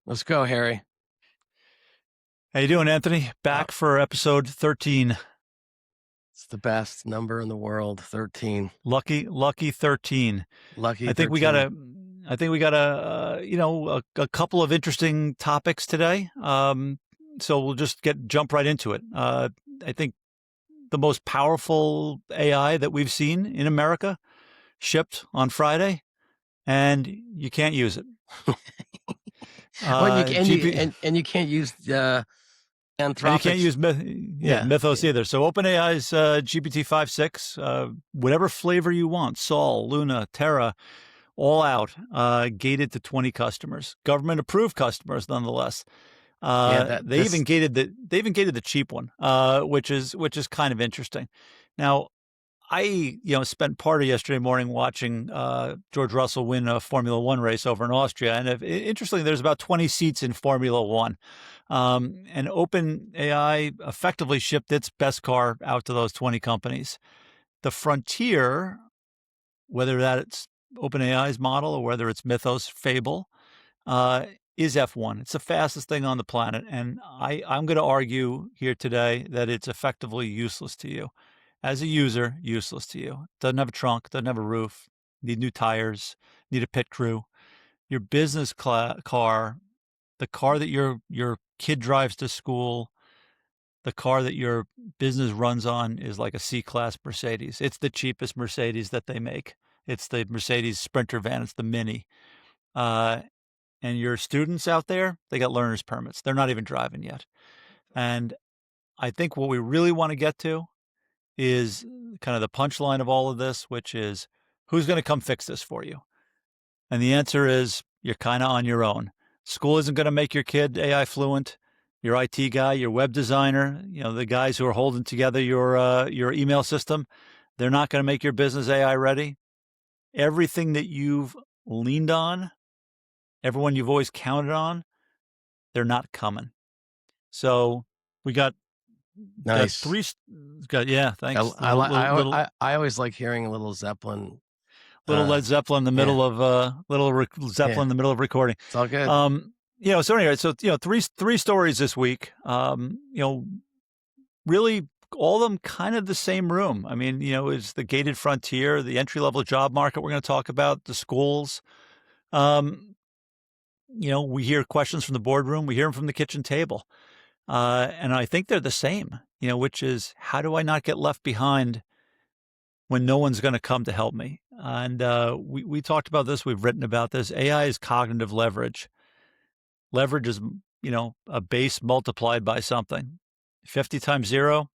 Let's go, Harry. How you doing, Anthony? Uh, Back for episode 13. it's the best number in the world, 13. Lucky 13. Lucky I think we 13. got a I think we got a couple of interesting topics today. So we'll just jump right into it. I think the most powerful AI that we've seen in America shipped on Friday, and you can't use it. Well, and you GP and you can't use And you can't Anthropic's. use Yeah, Mythos yeah, either. So OpenAI's GPT-5.6, whatever flavor you want, Sol, Luna, Terra, all out, gated to 20 customers, government approved customers nonetheless. yeah. That They even this. gated the cheap one, which is kind of interesting. Now, I spent part of yesterday morning watching George Russell win a Formula One race over in Austria, and interestingly, there's about 20 seats in Formula One, and OpenAI effectively shipped its best car out to those 20 companies. The frontier, whether that's OpenAI's model or whether it's Mythos Fable, is F1. It's the fastest thing on the planet, and I'm going to argue here today that it's effectively useless to you. As a user, useless to you. Doesn't have a trunk, doesn't have a roof, need new tires, need a pit crew. Your business car, the car that your kid drives to school, the car that your business runs on is like a C-class Mercedes. It's the cheapest Mercedes that they make. It's the Mercedes Sprinter van. It's the Mini. Uh, and your students out there, they got learner's permits. They're not even driving yet. And I think what we really want to get to is kind of the punchline of all of this, which is who's going to come fix this for you? And the answer is you're kind of on your own. School isn't going to make your kid AI fluent. Your IT guy, your web designer, the guys who are holding together your email system, they're not going to make your business AI ready. Everything that you've leaned on, everyone you've always counted on, they're not coming. So we got Nice. three. Yeah, I thanks. I li- I al- I always like hearing a little Zeppelin. Little Uh, Led Zeppelin in the yeah, middle of Zeppelin yeah. in the middle of recording. It's all good. So anyway, three stories this week. Really all of them kind of the same room. I mean, it's the gated frontier, the entry level job market we're going to talk about, the schools. Um, we hear questions from the boardroom, we hear them from the kitchen table. And I think they're the same, which is how do I not get left behind when no one's going to come to help me? And we talked about this. We've written about this. AI is cognitive leverage. Leverage is, a base multiplied by something. 50 times zero,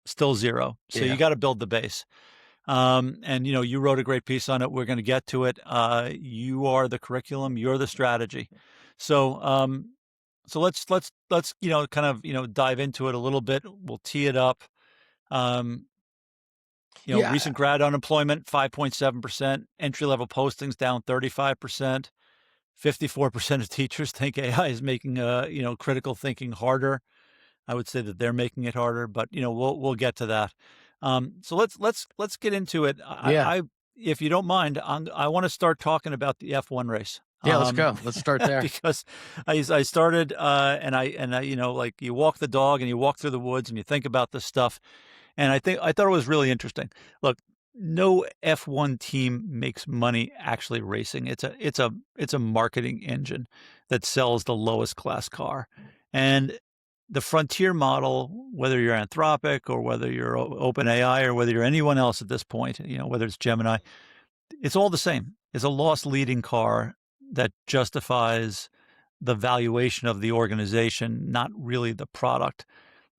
still zero. So you Yeah, got to build the base. And, you wrote a great piece on it. We're going to get to it. You are the curriculum. You're the strategy. So let's kind of dive into it a little bit. We'll tee it up. Um, yeah. Recent grad unemployment, 5.7%, entry-level postings down 35%. 54% of teachers think AI is making, critical thinking harder. I would say that they're making it harder, but, we'll get to that. So let's get into it. Yeah, If you don't mind, I want to start talking about the F1 race. yeah. Let's go. Let's start there. Because I started, and I, like you walk the dog and you walk through the woods and you think about this stuff. And I thought it was really interesting. Look, no F1 team makes money actually racing. It's a marketing engine that sells the lowest class car. And the frontier model, whether you're Anthropic or whether you're OpenAI or whether you're anyone else at this point, whether it's Gemini, it's all the same. It's a loss leading car that justifies the valuation of the organization, not really the product.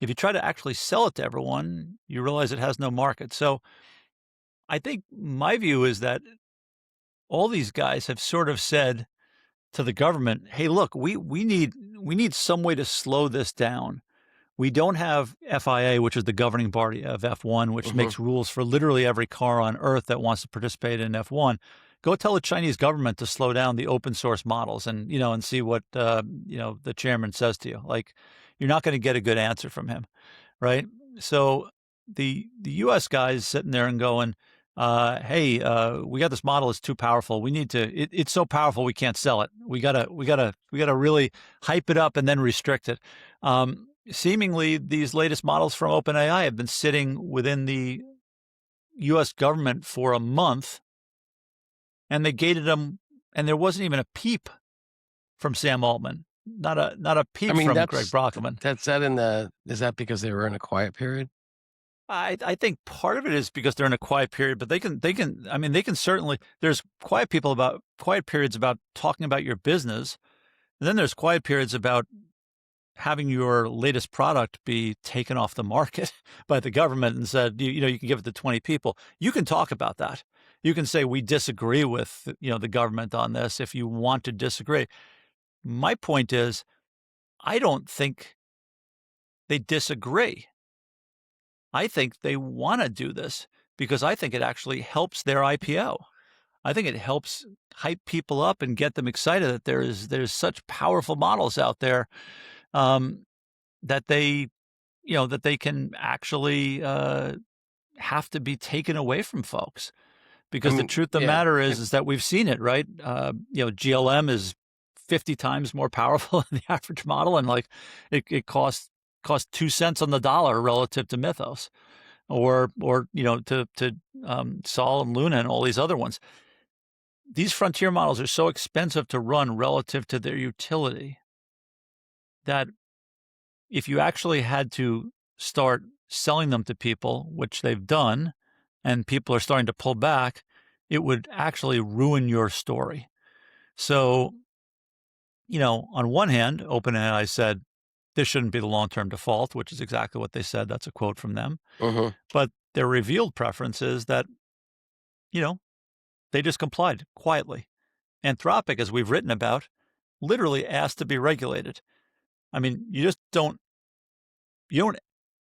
If you try to actually sell it to everyone, you realize it has no market. So I think my view is that all these guys have sort of said to the government, hey, look, we need some way to slow this down. We don't have FIA, which is the governing body of F1, which Hmm. makes rules for literally every car on earth that wants to participate in F1. Go tell the Chinese government to slow down the open source models and see what, the chairman says to you. Like, you're not going to get a good answer from him. Right. So the U.S. guy is sitting there and going, hey, we got this model is too powerful. We need to. It's so powerful we can't sell it. We gotta really hype it up and then restrict it. Seemingly, these latest models from OpenAI have been sitting within the U.S. government for a month, and they gated them, and there wasn't even a peep from Sam Altman. Not a I peep mean, from Greg Brockman. that's that in the is that because they were in a quiet period? I think part of it is because they're in a quiet period, but they can I mean they can certainly there's quiet periods about talking about your business, and then there's quiet periods about having your latest product be taken off the market by the government and said, you can give it to 20 people. You can talk about that. You can say we disagree with, the government on this if you want to disagree. My point is, I don't think they disagree. I think they want to do this because I think it actually helps their IPO. I think it helps hype people up and get them excited that there's such powerful models out there, um, that they can actually have to be taken away from folks. I Because the mean, truth of the yeah, matter is that we've seen it, right? GLM is 50 times more powerful than the average model, and like it costs 2 cents on the dollar relative to Mythos, or to Sol and Luna and all these other ones. These frontier models are so expensive to run relative to their utility that if you actually had to start selling them to people, which they've done, and people are starting to pull back, it would actually ruin your story. So, on one hand, OpenAI said this shouldn't be the long-term default, which is exactly what they said. That's a quote from them. mhm. But their revealed preference is that, you know, they just complied quietly. Anthropic, as we've written about, literally asked to be regulated. I mean, you don't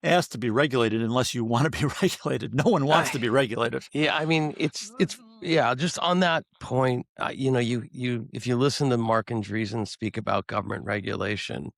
ask to be regulated unless you want to be regulated. No one wants I to be regulated. Yeah, I mean, it's yeah, just on that point, you if you listen to Mark Andreessen speak about government regulation,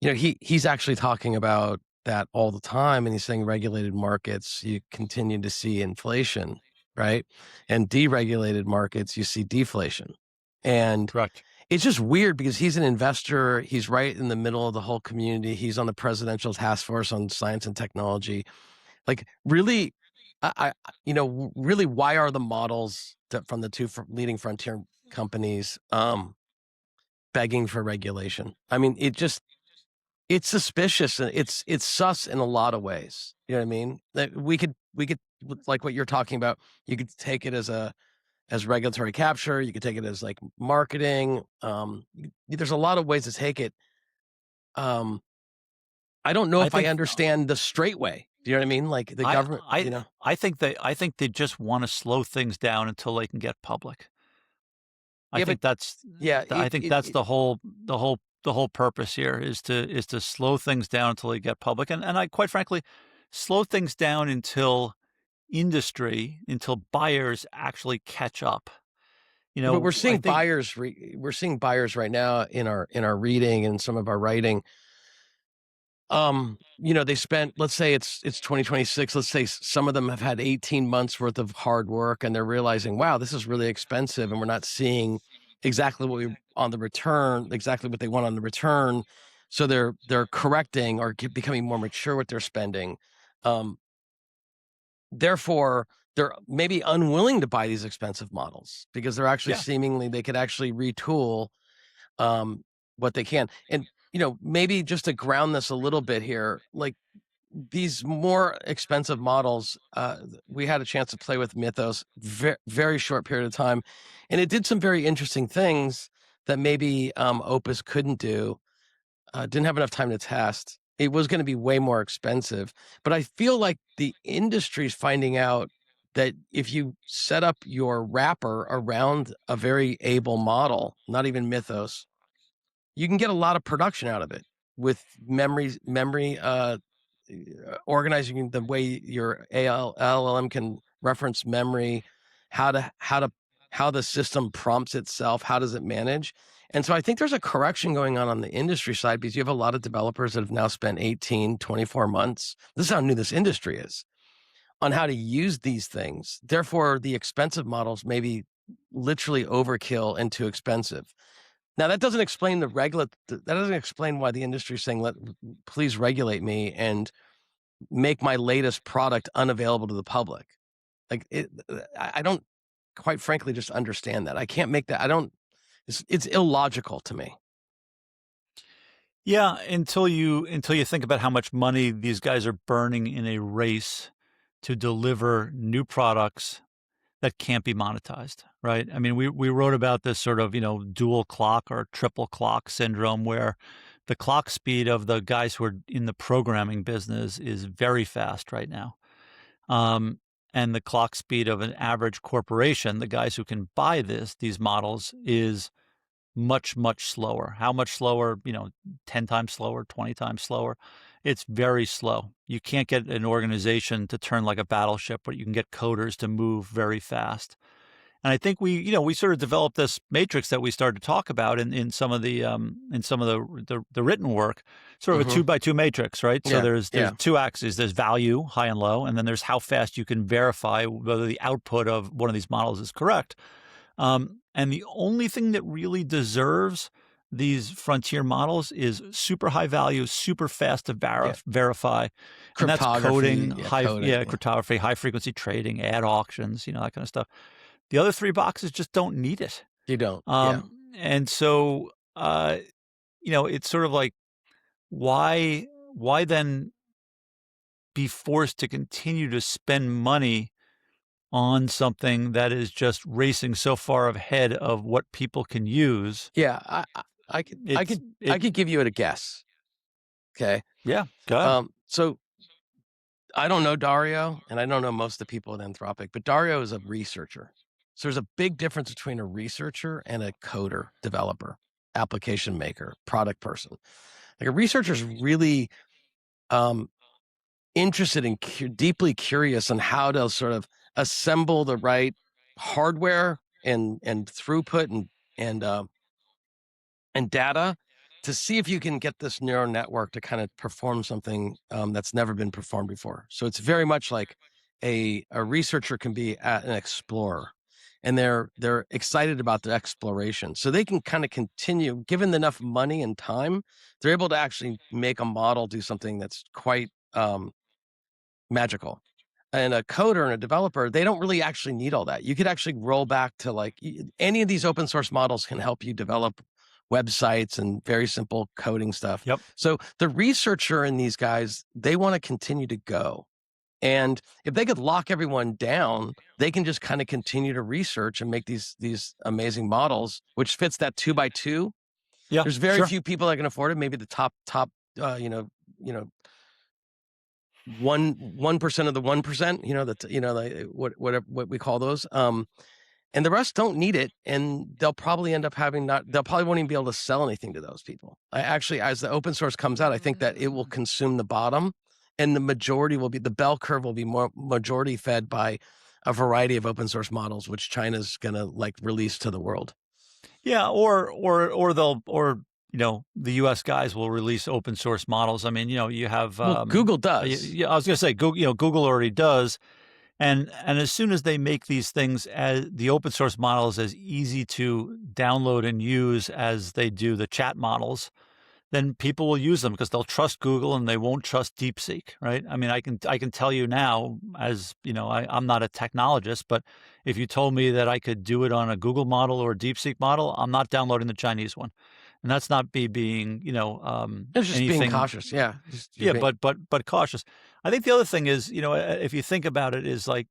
he's actually talking about that all the time, and he's saying regulated markets, you continue to see inflation, right? And deregulated markets, you see deflation. And Correct. it's just weird because he's an investor, he's right in the middle of the whole community, he's on the presidential task force on science and technology. Like, really, really, why are the models from the two leading frontier companies begging for regulation? I mean, it's suspicious and it's sus in a lot of ways. You know what I mean? That we could like what you're talking about. You could take it as regulatory capture. You could take it as like marketing. There's a lot of ways to take it. Um, I don't know I if I think understand the straight way. Do you know what I mean? Like the I government, I I think they just want to slow things down until they can get public. I Yeah, but think that's yeah, I think that's the whole purpose here is to slow things down until they get public, and I quite frankly slow things down until buyers actually catch up. but we're I seeing think we're seeing buyers right now in our reading and some of our writing. They spent, let's say it's 2026, let's say some of them have had 18 months worth of hard work and they're realizing, wow, this is really expensive and we're not seeing exactly exactly what they want on the return. So they're correcting or becoming more mature with their spending. Um, Therefore, they're maybe unwilling to buy these expensive models because they're actually yeah, seemingly they could actually retool um, what they can. And maybe just to ground this a little bit here, like these more expensive models, we had a chance to play with Mythos, very short period of time, and it did some very interesting things that maybe Opus couldn't do. Didn't have enough time to test. It was going to be way more expensive, but I feel like the industry's finding out that if you set up your wrapper around a very able model, not even Mythos, you can get a lot of production out of it with memory organizing the way your LLM can reference memory, how to how the system prompts itself, how does it manage? And so I think there's a correction going on the industry side because you have a lot of developers that have now spent 18, 24 months. This is how new this industry is on how to use these things. Therefore, the expensive models may be literally overkill and too expensive. Now, that doesn't explain that doesn't explain why the industry is saying, please regulate me and make my latest product unavailable to the public." Like, I don't, quite frankly, just understand that. I can't make that. I don't. It's illogical to me. Yeah, until you think about how much money these guys are burning in a race to deliver new products that can't be monetized, right? I mean, we wrote about this sort of, dual clock or triple clock syndrome where the clock speed of the guys who are in the programming business is very fast right now. Um, and the clock speed of an average corporation, the guys who can buy these models, is much, much slower. How much slower? 10 times slower, 20 times slower. It's very slow. You can't get an organization to turn like a battleship, but you can get coders to move very fast. And I think we sort of developed this matrix that we started to talk about in some of the written work, sort of a Mhm. 2 by 2 matrix, right? So Yeah, there's yeah. two axes. There's value, high and low, and then there's how fast you can verify whether the output of one of these models is correct. And the only thing that really deserves these frontier models is super high value, super fast to Yeah. verify, and that's Cryptography, coding, yeah, coding, yeah. cryptography, high frequency trading, ad auctions, that kind of stuff. The other three boxes just don't need it. You don't, yeah. And so, it's sort of like, why then be forced to continue to spend money on something that is just racing so far ahead of what people can use? Yeah, I could I It's could I it could give you a guess, okay? Yeah, go ahead. So I don't know Dario, and I don't know most of the people at Anthropic, but Dario is a researcher. So there's a big difference between a researcher and a coder, developer, application maker, product person. Like, a researcher is really, um, interested and deeply curious on how to sort of assemble the right hardware and throughput and and data to see if you can get this neural network to kind of perform something that's never been performed before. So it's very much like a researcher can be an explorer, and they're excited about the exploration. So they can kind of continue, given enough money and time, they're able to actually make a model do something that's quite magical. And a coder and a developer, they don't really actually need all that. You could actually roll back to, like, any of these open source models can help you develop websites and very simple coding stuff. Yep. So the researcher in these guys, they want to continue to go. And if they could lock everyone down, they can just kind of continue to research and make these amazing models, which fits that 2 by 2. Yeah, There's very sure. few people that can afford it. Maybe the top, uh, you know, you know, 1% of the 1%, that, like, what we call those. And the rest don't need it, and they'll probably end up having not they'll probably won't even be able to sell anything to those people. I actually, as the open source comes out, I think that it will consume the bottom, and the bell curve will be more majority fed by a variety of open source models, which China's gonna, like, release to the world. Yeah, the US guys will release open source models. I mean, you have, Well, Google y does. yeah, I was gonna say, Google already does, and as soon as they make these things, as the open source models, as easy to download and use as they do the chat models, then people will use them because they'll trust Google and they won't trust DeepSeek, right? I mean, I can tell you now, as I'm not a technologist, but if you told me that I could do it on a Google model or a DeepSeek model, I'm not downloading the Chinese one, and that's not me being, It's just being anything. cautious. Yeah, just you're Yeah, being but cautious. I think the other thing is, if you think about it, is like,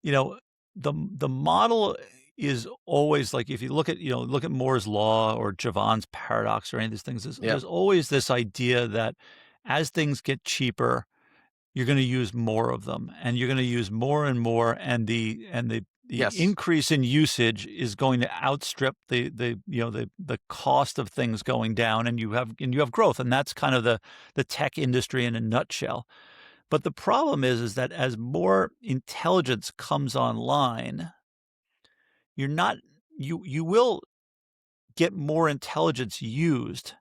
you know, the model is always like, if you look at Moore's law or Javon's paradox or any of these things, yeah. there's always this idea that as things get cheaper, you're going to use more of them, and you're going to use more and more, and the Yes. increase in usage is going to outstrip the cost of things going down, and you have growth, and that's kind of the tech industry in a nutshell. But the problem is that as more intelligence comes online, you're not you will get more intelligence used,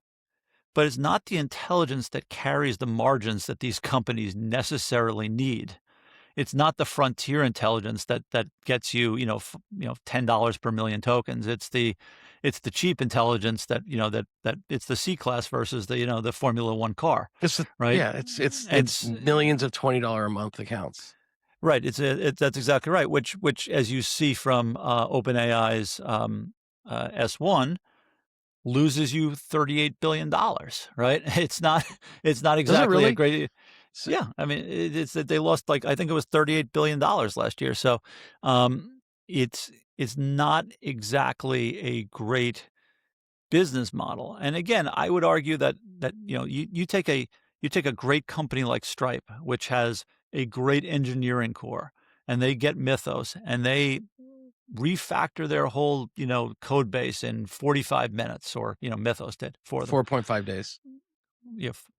but it's not the intelligence that carries the margins that these companies necessarily need. it's not the frontier intelligence that gets you, $10 per million tokens. It's the cheap intelligence that, that it's the C class versus the, the Formula One car, It's a right? yeah, it's It's millions of $20 a month accounts. right. That's exactly right. Which as you see from OpenAI's S1 loses you $38 billion, right? It's not Does it exactly a really? great. So Yeah, I mean, it's that they lost, like, I think it was $38 billion last year. So, um, it's not exactly a great business model. And again, I would argue that you take a great company like Stripe, which has a great engineering core, and they get Mythos, and they refactor their whole, code base in 45 minutes, or, Mythos did for them. 4.5 days.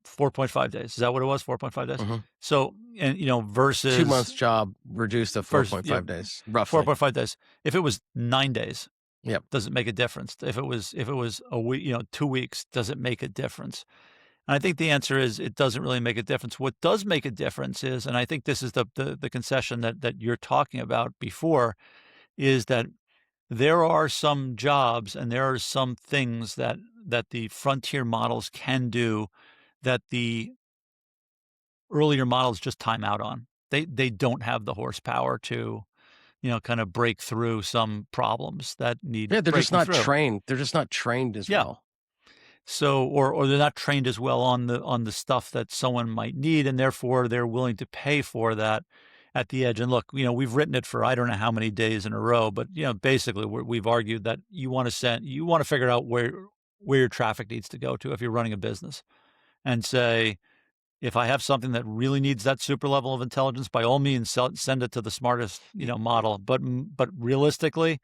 4.5 days. Is that what it was? 4.5 days? Mhm. So, and, 2 versus months job reduced to first, 4.5 days, roughly. 4.5 days. If it was 9 days, Yep. does it make a difference? If it was a week, 2 weeks, does it make a difference? And I think the answer is it doesn't really make a difference. What does make a difference is, and I think this is the concession that you're talking about before, is that there are some jobs and there are some things that the frontier models can do that the earlier models just time out on. They don't have the horsepower to, kind of break through some problems that need Yeah, they're just breaking not through. trained. They're just not trained as Yeah. well. So, or they're not trained as well on the stuff that someone might need, and therefore they're willing to pay for that at the edge. And look, we've written it for I don't know how many days in a row, but basically we've argued that you want to figure out where your traffic needs to go to if you're running a business, and say, if I have something that really needs that super level of intelligence, by all means, send it to the smartest, Y model. But realistically,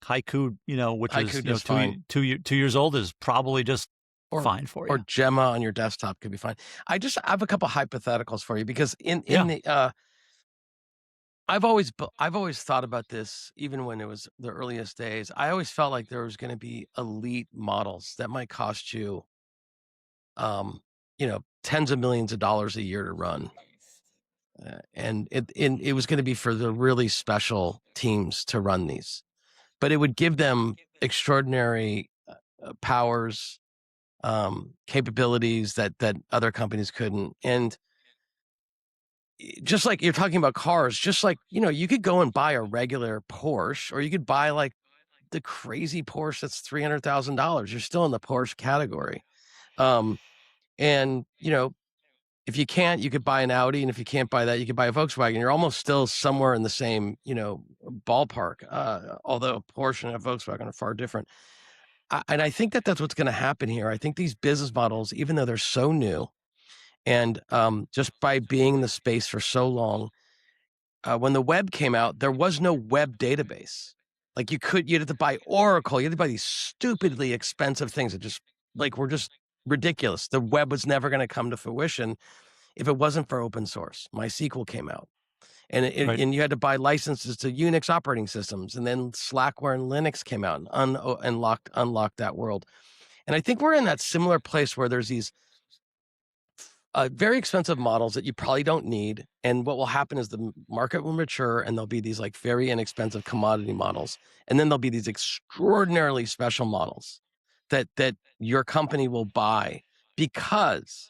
Haiku, which is, Haiku does fine. 2 years old, is probably just Or fine for or you. Gemma on your desktop could be fine. I have a couple hypotheticals for you because in Yeah. the, I've always thought about this even when it was the earliest days. I always felt like there was gonna be elite models that might cost you, tens of millions of dollars a year to run, and it was gonna be for the really special teams to run these. But it would give them extraordinary, powers, capabilities that other companies couldn't, and just like you're talking about cars, just like, you could go and buy a regular Porsche, or you could buy, like, the crazy Porsche that's $300,000. You're still in the Porsche category. Um, and, if you can't, you could buy an Audi, and if you can't buy that, you could buy a Volkswagen. You're almost still somewhere in the same, ballpark, although Porsche and a Volkswagen are far different. And I think that that's what's gonna happen here. I think these business models, even though they're so new, and, just by being in the space for so long, when the web came out, there was no web database. Like, you'd have to buy Oracle, you had to buy these stupidly expensive things that just, like, were just ridiculous. The web was never gonna come to fruition if it wasn't for open source. MySQL came out, Right. and you had to buy licenses to Unix operating systems, and then Slackware and Linux came out and unlocked that world. And I think we're in that similar place where there's these very expensive models that you probably don't need. And what will happen is the market will mature, and there'll be these like very inexpensive commodity models. And then there'll be these extraordinarily special models that your company will buy because,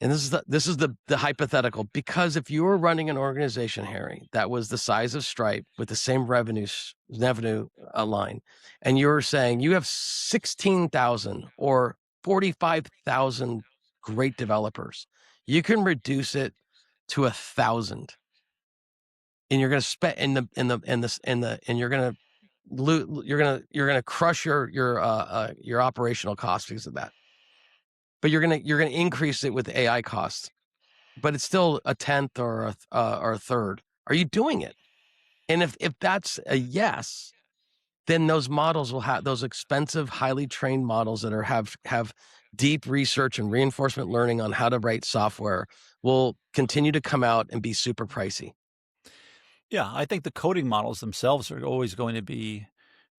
and this is the hypothetical, because if you were running an organization, Harry, that was the size of Stripe with the same revenue line, and you're saying you have 16,000 or 45,000 great developers, you can reduce it to 1,000, and you're going to spend and you're going to you're going to crush your operational costs because of that. But you're going to increase it with AI costs, but it's still a tenth or a third. Are you doing it? And if that's a yes, then those models will have those expensive, highly trained models that have deep research and reinforcement learning on how to write software will continue to come out and be super pricey. Yeah, I think the coding models themselves are always going to be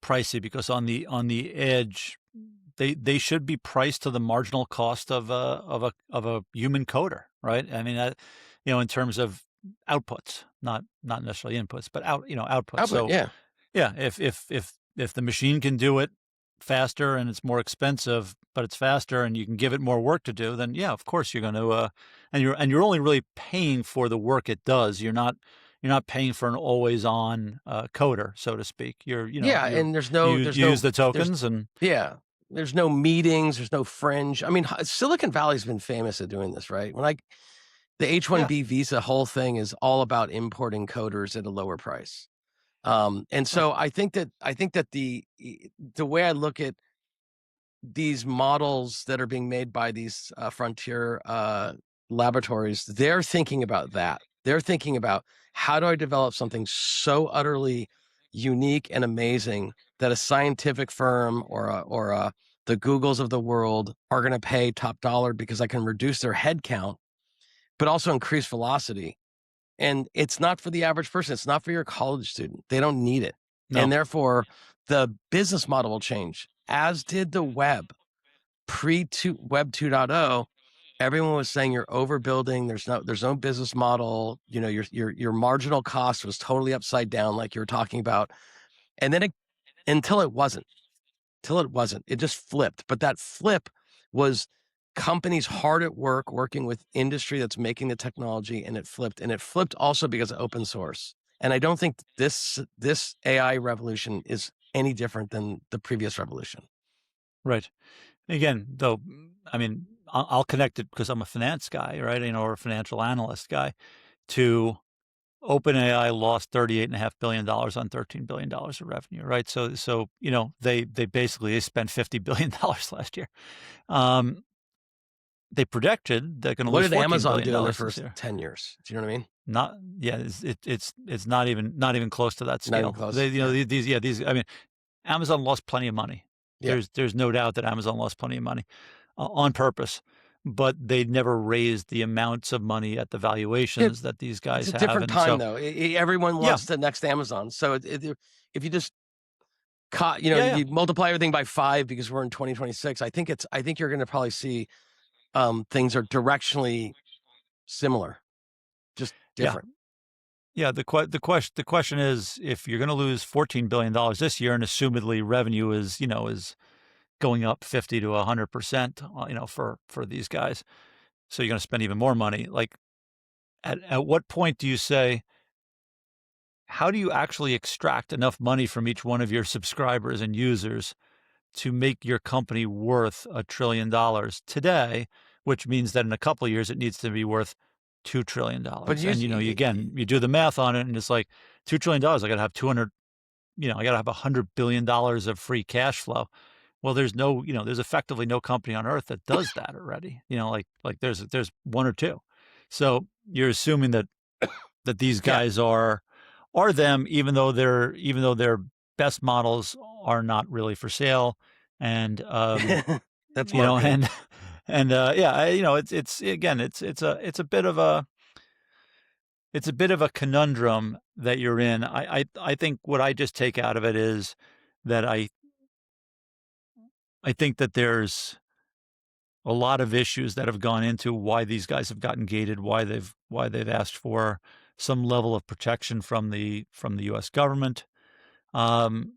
pricey, because on the edge, they should be priced to the marginal cost of a human coder, right? I mean, in terms of outputs, not necessarily inputs, but outputs. Output, So yeah. yeah, if the machine can do it faster and it's more expensive, but it's faster and you can give it more work to do, then yeah, of course you're going to and you're only really paying for the work it does. You're not paying for an always on coder, so to speak. You're you know Yeah, you and you you use the there's tokens and yeah, there's no meetings, there's no fringe. I mean, Silicon Valley's been famous at doing this, right? The yeah, H-1B visa whole thing is all about importing coders at a lower price. And right, so I think that the way I look at these models that are being made by these frontier laboratories, they're thinking about that. They're thinking about, how do I develop something so utterly unique and amazing that a scientific firm or the Googles of the world are going to pay top dollar, because I can reduce their head count, but also increase velocity. And it's not for the average person. It's not for your college student. They don't need it. And no, therefore, the business model will change, as did the web. Web 2.0, everyone was saying you're overbuilding. There's no business model. Your marginal cost was totally upside down, like you were talking about. And then until it wasn't, it just flipped. But that flip was companies hard at work working with industry that's making the technology, and it flipped. And it flipped also because of open source. And I don't think this AI revolution is any different than the previous revolution. right. Again, though, I mean, I'll connect it because I'm a finance guy, right? Or a financial analyst guy. To OpenAI lost $38.5 billion on $13 billion of revenue, right? So they basically spent $50 billion last year. Um, they projected they're going to What lose did $14 Amazon billion do in their dollars this first year. 10 years? Do you know what I mean? Not yeah, it's not even close to that Not even scale. close. They Yeah. these I mean, Amazon lost plenty of money. Yeah. There's no doubt that Amazon lost plenty of money on purpose, but they never raised the amounts of money at the Yeah. valuations that these It's guys a have, different and time, so though. Everyone yeah, wants the next Amazon. So if you just yeah, yeah. you multiply everything by 5 because we're in 2026, I think you're going to probably see things are directionally similar, just Yeah. different. Yeah, the question is, if you're gonna lose $14 billion this year and assumedly revenue is going up 50 to 100%, for these guys, so you're gonna spend even more money, like, at what point do you say, how do you actually extract enough money from each one of your subscribers and users to make your company worth $1 trillion today, which means that in a couple of years it needs to be worth But $2 trillion. And you, again, you do the math on it, and it's like $2 trillion. I got to have 200. I got to have $100 billion of free cash flow. Well, there's effectively no company on earth that does that already. Like there's one or two. So you're assuming that these yeah. guys are them, even though their best models are not really for sale, and That's you know, marketing. and yeah, it's again, it's a bit of a conundrum that you're in. I think what I just take out of it is that I think that there's a lot of issues that have gone into why these guys have gotten gated, why they've asked for some level of protection from the U.S. government. Um,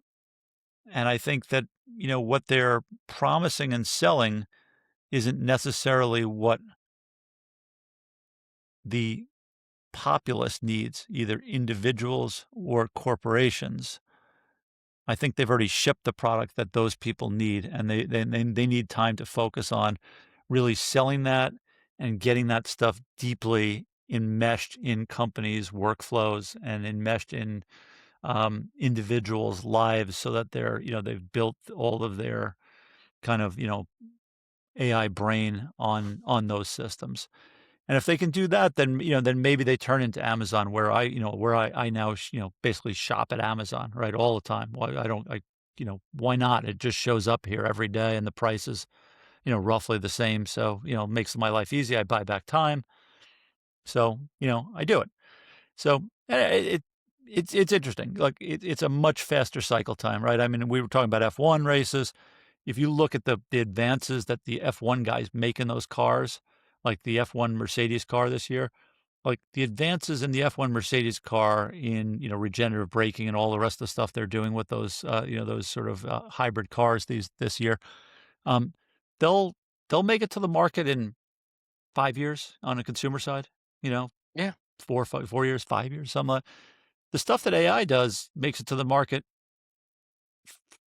and I think that what they're promising and selling isn't necessarily what the populace needs, either individuals or corporations. I think they've already shipped the product that those people need, and they need time to focus on really selling that and getting that stuff deeply enmeshed in companies' workflows and enmeshed in individuals' lives, so that they've built all of their kind of AI brain on those systems. And if they can do that, then maybe they turn into Amazon, where I now basically shop at Amazon, right, all the time. Why I don't I why not? It just shows up here every day, and the price is roughly the same. So it makes my life easy. I buy back time, so I do it. So it's interesting. Like it's a much faster cycle time, right? I mean, we were talking about F1 races. If you look at the advances that the F1 guys make in those cars, like the F1 Mercedes car this year, like the advances in the F1 Mercedes car in, regenerative braking and all the rest of the stuff they're doing with those, those sort of hybrid cars this year, um, they'll they'll make it to the market in 5 years on the consumer side, you know, Yeah. 4 years, 5 years, something like. The stuff that AI does makes it to the market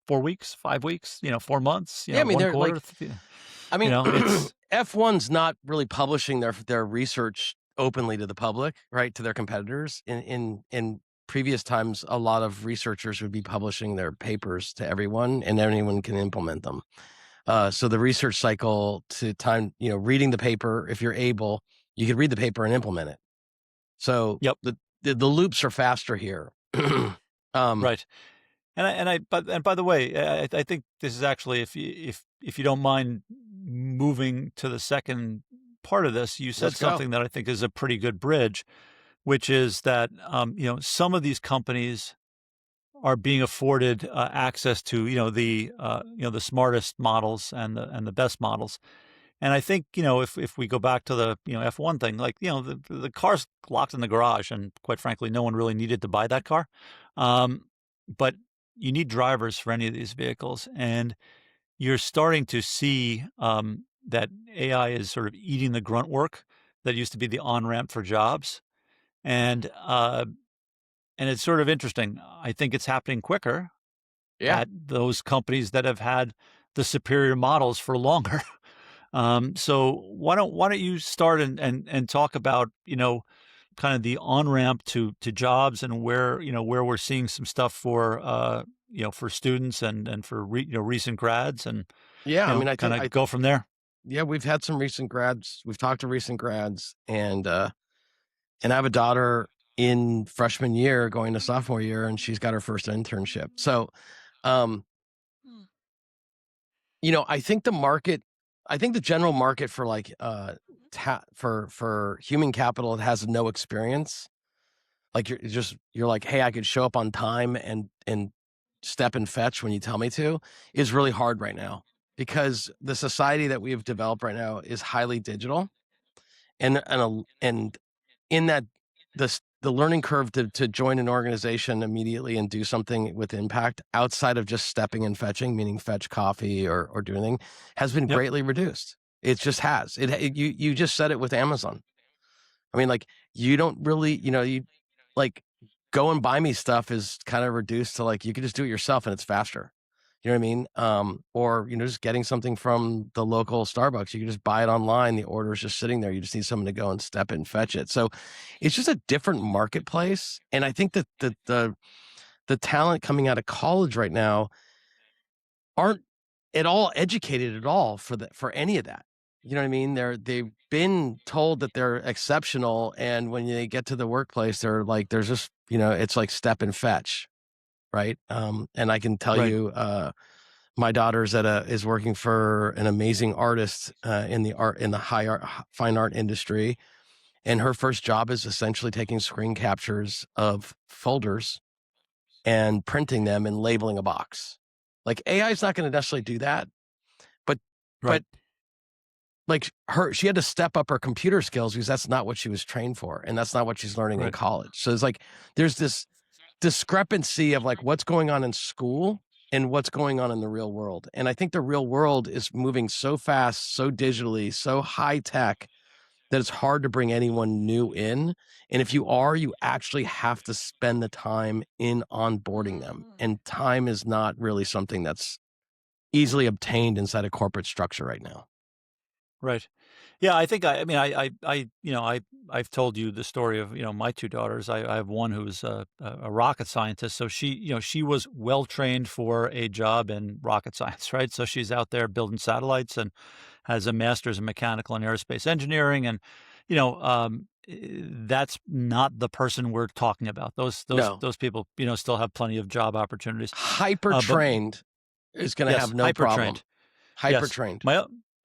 4 weeks, 5 weeks, 4 months, Yeah, I mean, one they're quarter. like I mean, It's F1's not really publishing their research openly to the public, right, to their competitors. In previous times, a lot of researchers would be publishing their papers to everyone, and anyone can implement them. So the research cycle to time, reading the paper, if you're able, you could read the paper and implement it. So yep, the loops are faster here. Um, right. And by the way, I think this is actually, if you don't mind moving to the second part of this, you said let's go. something that I think is a pretty good bridge, which is that some of these companies are being afforded access to the smartest models and the best models. And I think, if we go back to the, F1 thing, like, the car's locked in the garage, and quite frankly, no one really needed to buy that car. But you need drivers for any of these vehicles, and you're starting to see that AI is sort of eating the grunt work that used to be the on-ramp for jobs. And and it's sort of interesting. I think it's happening quicker Yeah. at those companies that have had the superior models for longer. So why don't you start and talk about, kind of the on ramp to jobs, and where we're seeing some stuff for for students and for recent grads, and Yeah. I mean, kind of go from there. yeah, we've had some recent grads. We've talked to recent grads, and I have a daughter in freshman year going to sophomore year, and she's got her first internship. So, um, I think the general market for like for human capital that has no experience, like you're like, hey, I could show up on time and step and fetch when you tell me to, is really hard right now because the society that we've developed right now is highly digital and in that the learning curve to join an organization immediately and do something with impact outside of just stepping and fetching, meaning fetch coffee or do anything, has been Yep. greatly reduced. It just has. You just said it with Amazon. I mean, like, you don't really, you like, go and buy me stuff is kind of reduced to, like, you can just do it yourself and it's faster. You know what I mean? Or, just getting something from the local Starbucks, you can just buy it online, the order is just sitting there, you just need someone to go and step and fetch it. So, it's just a different marketplace, and I think that the talent coming out of college right now aren't at all educated at all for any of that. You know what I mean? They've been told that they're exceptional, and when they get to the workplace, they're like, there's just, it's like step and fetch, right? And I can tell Right. you, my daughter's is working for an amazing artist in the fine art industry, and her first job is essentially taking screen captures of folders and printing them and labeling a box. Like, AI is not going to necessarily do that, but Right. but like she had to step up her computer skills because that's not what she was trained for, and that's not what she's learning in Right. college. So it's like there's this discrepancy of like what's going on in school and what's going on in the real world. And I think the real world is moving so fast, so digitally, so high tech that it's hard to bring anyone new in. And if you are, you actually have to spend the time in onboarding them. And time is not really something that's easily obtained inside a corporate structure right now. Right. Yeah, I think I mean, I've told you the story of, my 2 daughters. I have one who's a rocket scientist, so she was well trained for a job in rocket science, right? So she's out there building satellites and has a master's in mechanical and aerospace engineering, and, that's not the person we're talking about. Those those No, those people, still have plenty of job opportunities. hyper But trained is going to yes, have no hyper problem. trained. Hyper Yes. trained.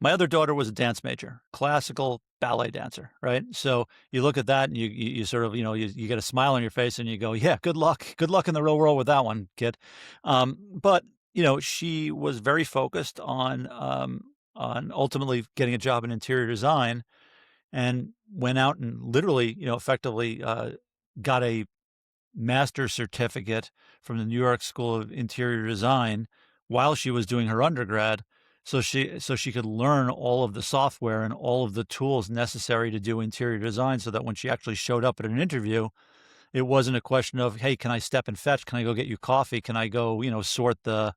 My other daughter was a dance major, classical ballet dancer, right? So you look at that and you sort of, you get a smile on your face and you go, "Yeah, good luck. Good luck in the real world with that one, kid." But, she was very focused on ultimately getting a job in interior design, and went out and literally, effectively got a master's certificate from the New York School of Interior Design while she was doing her undergrad, so she could learn all of the software and all of the tools necessary to do interior design, so that when she actually showed up at an interview, it wasn't a question of, "Hey, can I step and fetch? Can I go get you coffee? Can I go, sort the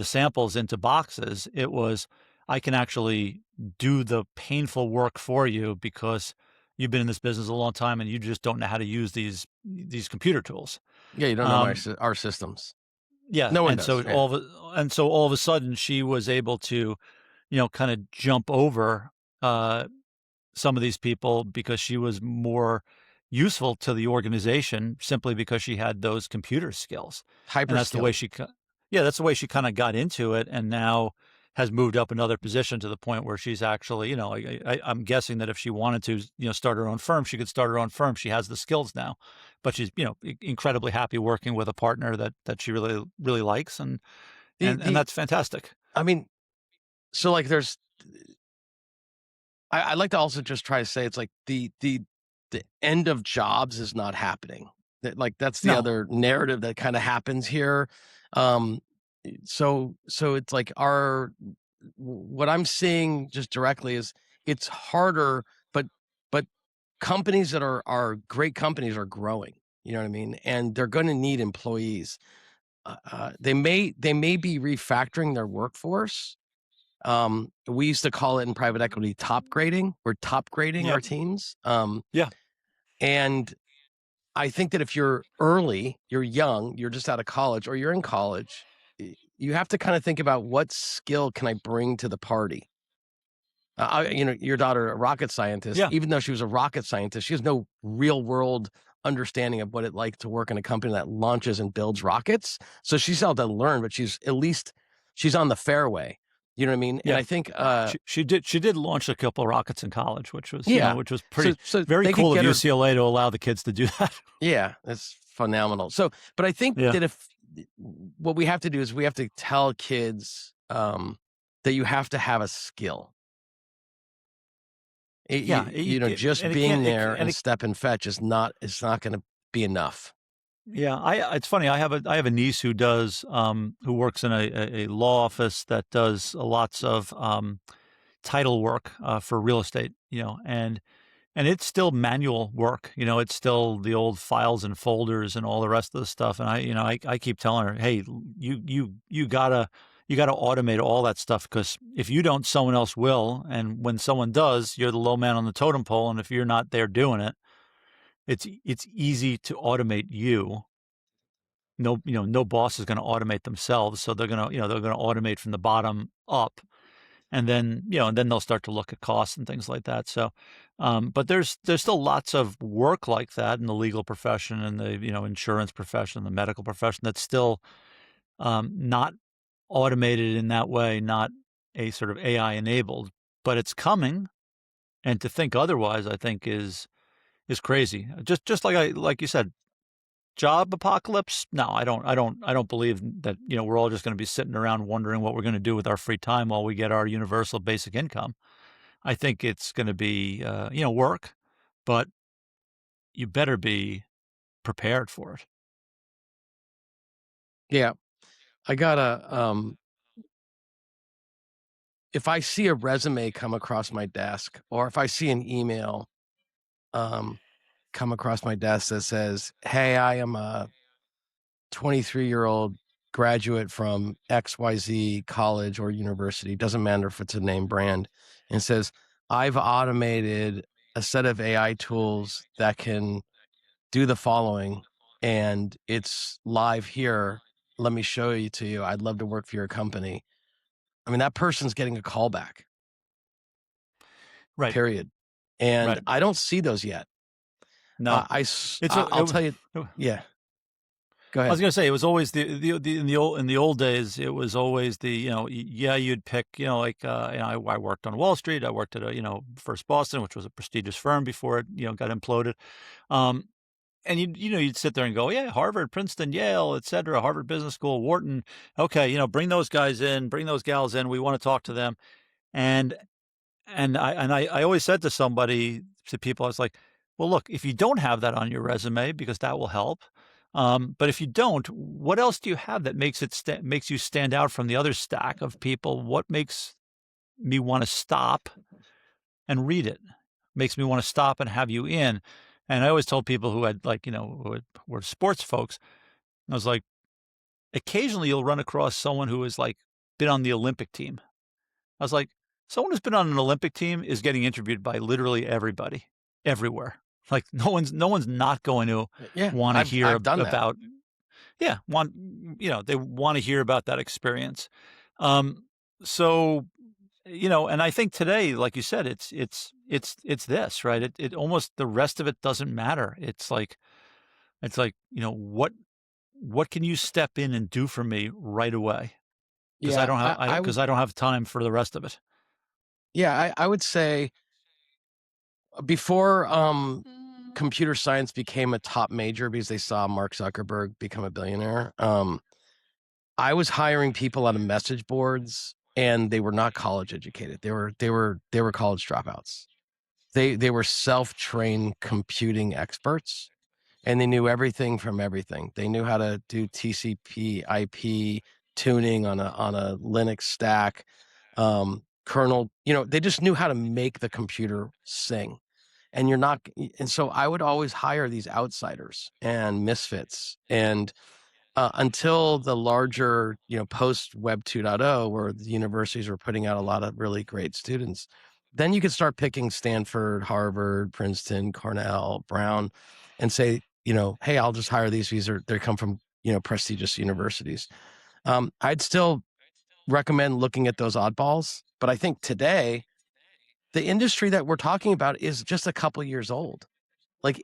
samples into boxes?" It was, "I can actually do the painful work for you because you've been in this business a long time and you just don't know how to use these computer tools." Yeah, you don't know Um, our systems. yeah, No one and does. so Yeah. all of a sudden she was able to, kind of jump over uh, some of these people because she was more useful to the organization simply because she had those computer skills. And Hyper that's the way skilled. yeah, that's the way she kind of got into it, and now has moved up another position to the point where she's actually, I'm guessing that if she wanted to, start her own firm, she could start her own firm. She has the skills now, but she's, incredibly happy working with a partner that she really, really likes. And, and The that's fantastic. I mean, so like there's I like to also just try to say it's like the end of jobs is not happening. That like that's the No. other narrative that kind of happens here. Um, so it's like what I'm seeing just directly is it's harder, but companies that are great companies are growing. You know what I mean? And they're going to need employees. They may be refactoring their workforce. We used to call it in private equity top grading. We're top grading our Yep. teams. Yeah. And I think that if you're early, you're young, you're just out of college, or you're in college, you have to kind of think about what skill can I bring to the party. Your daughter, a rocket scientist, Yeah. even though she was a rocket scientist, she has no real world understanding of what it like to work in a company that launches and builds rockets. So she's still to learn, but she's at least she's on the fairway. You know what I mean? And Yeah. I think, She did launch a couple of rockets in college, yeah. which was So pretty so very they could cool of get her. UCLA to allow the kids to do that. Yeah, it's phenomenal. So, but I think Yeah. that if what we have to do is we have to tell kids that you have to have a skill. Yeah, Just and it can't being it there and and it step and fetch is not. It's not going to be enough. yeah, it's funny, I have a niece who works in a law office that does lots of, title work, for real estate, and it's still manual work, it's still the old files and folders and all the rest of the stuff, and I keep telling her, "Hey, you gotta automate all that stuff, because if you don't, someone else will, and when someone does, you're the low man on the totem pole, and if you're not there doing it, it's easy to automate you. No boss is gonna automate themselves, so they're gonna automate from the bottom up, and then, and then they'll start to look at costs and things like that. So, but there's still lots of work like that in the legal profession and the, insurance profession, the medical profession, that's still, not automated in that way, not a sort of AI enabled, but it's coming. And to think otherwise, I think is crazy. Just like you said, job apocalypse? No, I don't believe that, we're all just gonna be sitting around wondering what we're gonna do with our free time while we get our universal basic income. I think it's gonna be, work, but you better be prepared for it. Yeah, I gotta. If I see a resume come across my desk, or if I see an email um, come across my desk that says, "Hey, I am a 23-year-old graduate from XYZ college or university, doesn't matter if it's a name brand," and says, "I've automated a set of AI tools that can do the following, and it's live here. Let me show you to you. I'd love to work for your company." I mean, that person's getting a call back, Right, period. And right. I don't see those yet. No. It's a I'll it tell you. w Yeah, go I was ahead. gonna say, it was always in the old days, it was always yeah, you'd pick, like, I worked on Wall Street, I worked at First Boston, which was a prestigious firm before it, got imploded. Um, And you'd sit there and go, "Yeah, Harvard, Princeton, Yale, et cetera, Harvard Business School, Wharton. Okay, bring those guys in, bring those gals in. We want to talk to them." And I always said to somebody, to people, I was like, "Well, look, if you don't have that on your resume, because that will help, but if you don't, what else do you have that makes you stand out from the other stack of people? What makes me wanna stop and read it? Makes me wanna stop and have you in?" And I always told people who had, like, were sports folks, I was like, "Occasionally, you'll run across someone who has, like, been on the Olympic team." I was like, "Someone who's been on an Olympic team is getting interviewed by literally everybody, everywhere." Like, no one's not going to Yeah, wanna hear I've done that. about, yeah, they wanna hear about that experience. Um, so, and I think today, like you said, it's this, right? It almost, the rest of it doesn't matter. It's like, what can you step in and do for me right away? Because Yeah, I would. I don't have time for the rest of it. Yeah, I would say before computer science became a top major because they saw Mark Zuckerberg become a billionaire. I was hiring people out of message boards, and they were not college educated. They were college dropouts. They were self-trained computing experts, and they knew everything from everything. They knew how to do TCP IP tuning on a Linux stack, kernel. They just knew how to make the computer sing. And you're not, and so I would always hire these outsiders and misfits, and until the larger, post Web 2.0, where the universities were putting out a lot of really great students, then you could start picking Stanford, Harvard, Princeton, Cornell, Brown, and say, hey, I'll just hire these are they come from prestigious universities. I'd still recommend looking at those oddballs, but I think today the industry that we're talking about is just a couple years old. Like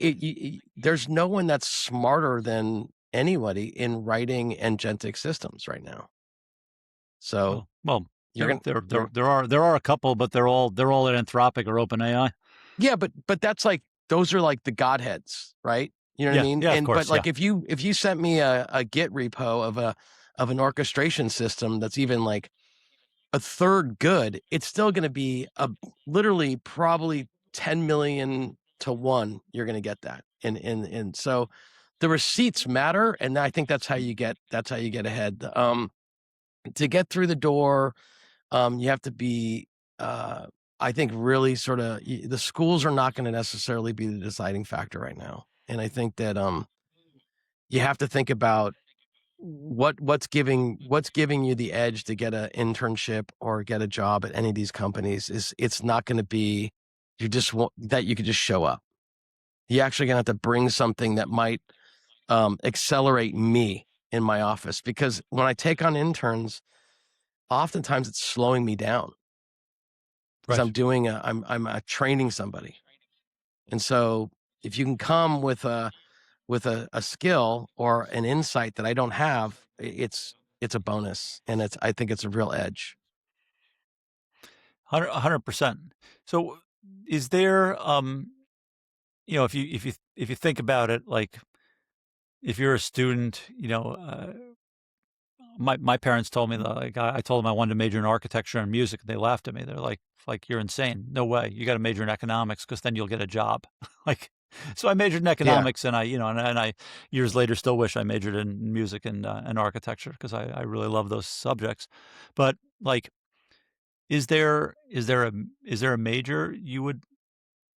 there's no one that's smarter than anybody in writing agentic systems right now. So Well, you're gonna you're there are a couple, but they're all at Anthropic or OpenAI. yeah, but that's like those are like the godheads, right? You know what I Yeah, mean? yeah, of And but course, yeah. like if you sent me a Git repo of an orchestration system that's even like a third good, it's still going to be a literally probably 10 million to 1 you're going to get that. And so the receipts matter, and I think that's how you get ahead. To get through the door, you have to be I think really sort of the schools are not going to necessarily be the deciding factor right now. And I think that you have to think about what's giving you the edge to get an internship or get a job at any of these companies. It's not going to be that you could just show up. You're actually going to have to bring something that might accelerate me in my office, because when I take on interns, oftentimes it's slowing me down because Right. I'm training somebody. And so if you can come with a skill or an insight that I don't have, it's a bonus, and I think it's a real edge. 100%. So, is there, if you think about it, like, if you're a student, my parents told me that, like, I told them I wanted to major in architecture and music, and they laughed at me. They're like, "You're insane. No way. You gotta major in economics, because then you'll get a job." Like, so I majored in Yeah. economics, and I years later still wish I majored in music and architecture, because I really love those subjects. But, like, is there a major you would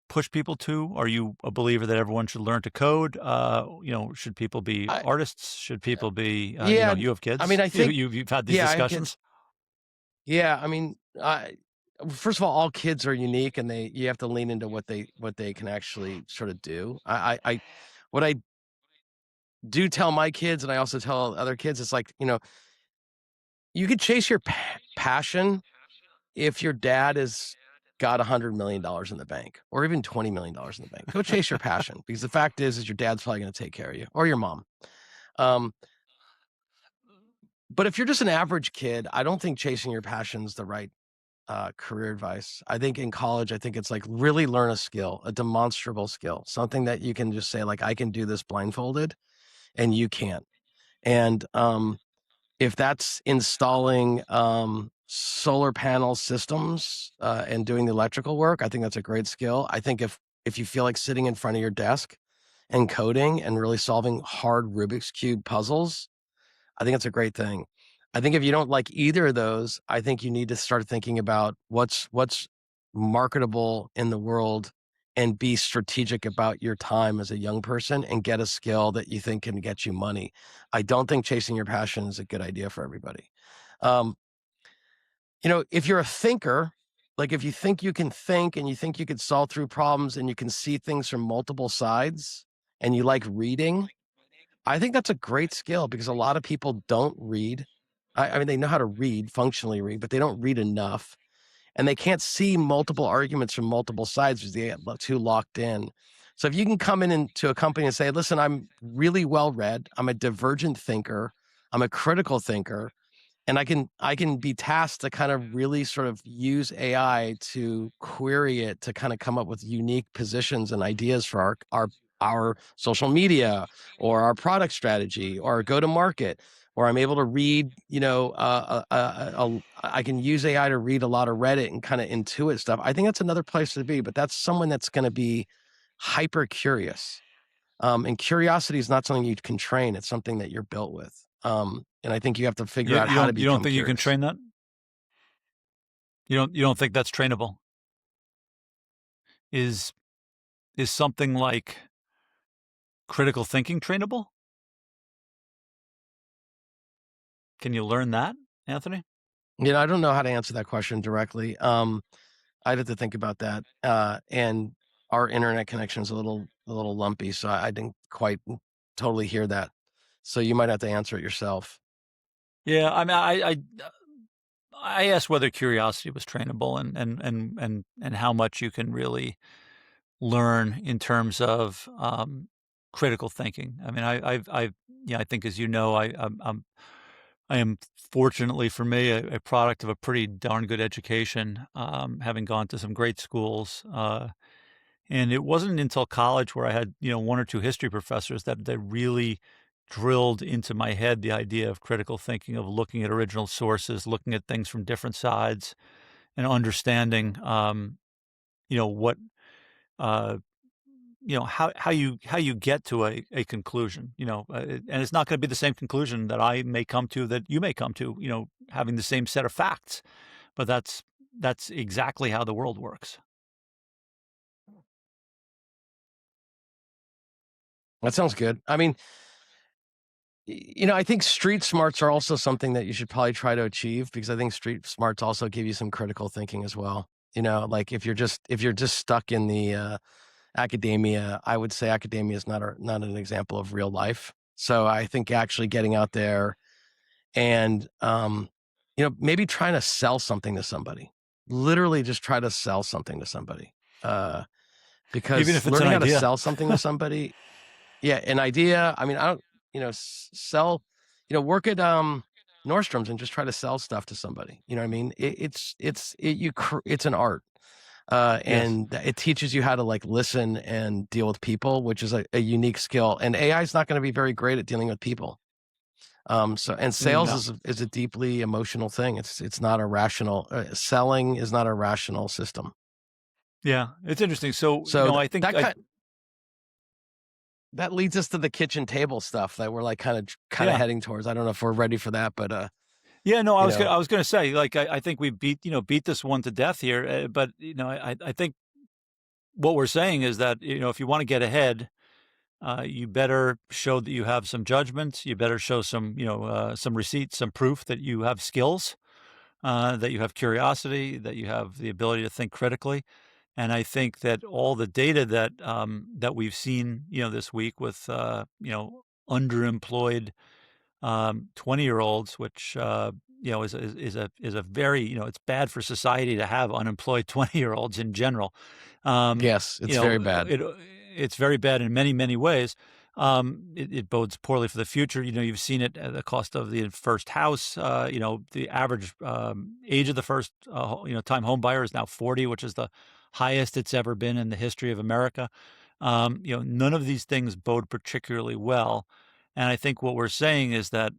push people to? Are you a believer that everyone should learn to code? Should people be I artists? Should people be, Yeah, you have I mean, kids? I think You've had these yeah, I have kids. discussions? Yeah, I mean, I first of all kids are unique, and you have to lean into what they can actually sort of do. What I do tell my kids, and I also tell other kids, it's like, you could chase your passion if your dad has got $100 million in the bank, or even $20 million in the bank. Go chase your passion, because the fact is your dad's probably going to take care of you, or your mom. Um, but if you're just an average kid, I don't think chasing your passion is the right career advice. I think in college, I think it's like really learn a skill, a demonstrable skill, something that you can just say, like, I can do this blindfolded, and you can't. And if that's installing solar panel systems, and doing the electrical work, I think that's a great skill. I think if you feel like sitting in front of your desk and coding and really solving hard Rubik's Cube puzzles, I think it's a great thing. I think if you don't like either of those, I think you need to start thinking about what's marketable in the world and be strategic about your time as a young person and get a skill that you think can get you money. I don't think chasing your passion is a good idea for everybody. Um, if you're a thinker, like if you think you can think and you think you could solve through problems and you can see things from multiple sides and you like reading, I think that's a great skill because a lot of people don't read. I mean, they know how to read, functionally read, but they don't read enough. And they can't see multiple arguments from multiple sides because they get too locked in. So if you can come in into a company and say, listen, I'm really well read, I'm a divergent thinker, I'm a critical thinker, and I can be tasked to kind of really sort of use AI to query it to kind of come up with unique positions and ideas for our social media or our product strategy or go to market. Or I'm able to read, I can use AI to read a lot of Reddit and kind of intuit stuff. I think that's another place to be, but that's someone that's going to be hyper curious. And curiosity is not something you can train; it's something that you're built with. And I think you have to figure You, out you how to don't you don't become think you can curious. train that? You don't think that's trainable? Is is something like critical thinking trainable? Can you learn that, Anthony? I don't know how to answer that question directly. I'd have to think about that. And our internet connection is a little lumpy, so I didn't quite totally hear that. So you might have to answer it yourself. Yeah, I mean, I asked whether curiosity was trainable and how much you can really learn in terms of critical thinking. I mean, I think as you know, I am fortunately for me a product of a pretty darn good education, having gone to some great schools. And it wasn't until college where I had, one or two history professors that really drilled into my head the idea of critical thinking, of looking at original sources, looking at things from different sides, and understanding, what, uh, how you get to a conclusion, and it's not going to be the same conclusion that I may come to that you may come to, having the same set of facts, but that's exactly how the world works. That sounds good. I mean, I think street smarts are also something that you should probably try to achieve because I think street smarts also give you some critical thinking as well. Like if you're just stuck in the academia, I would say academia is not an example of real life. So I think actually getting out there and maybe trying to sell something to somebody. Literally just try to sell something to somebody. Uh Even because if it's an learning how to idea. sell something to somebody, yeah, an idea. I mean, I don't, sell, work at Nordstrom's and just try to sell stuff to somebody. You know what I mean? It's an art. Yes. And it teaches you how to like listen and deal with people, which is a unique skill. And AI is not going to be very great at dealing with people. And sales No. is a deeply emotional thing. It's not a rational selling is not a rational system. Yeah, it's interesting. So, So I think that I that leads us to the kitchen table stuff that we're like kind of yeah. heading towards. I don't know if we're ready for that, but Yeah, no, you know, I was gonna say, like, I think we beat this one to death here, but, I think what we're saying is that, if you wanna get ahead, you better show that you have some judgment, you better show some receipts, some proof that you have skills, that you have curiosity, that you have the ability to think critically, and I think that all the data that we've seen, this week with, underemployed 20-year-olds, which, is a very, it's bad for society to have unemployed 20-year-olds in general. Um, yes, you it's very know, bad. it's very bad in many, many ways. It bodes poorly for the future. You've seen it at the cost of the first house. The average age of the first, time home buyer is now 40, which is the highest it's ever been in the history of America. None of these things bode particularly well. And I think what we're saying is that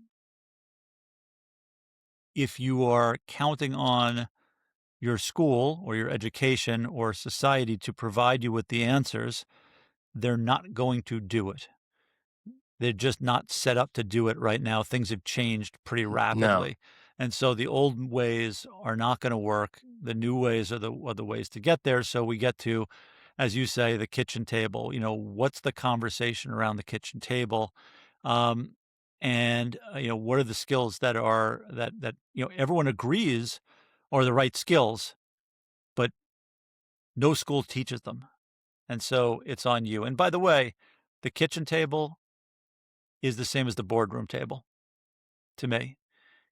if you are counting on your school or your education or society to provide you with the answers, they're not going to do it. They're just not set up to do it right now. Things have changed pretty No. rapidly. And so the old ways are not going to work. The new ways are the ways to get there. So we get to, as you say, the kitchen table. What's the conversation around the kitchen table? Um, and what are the skills that are that everyone agrees are the right skills, but no school teaches them. And so it's on you. And by the way, the kitchen table is the same as the boardroom table to me.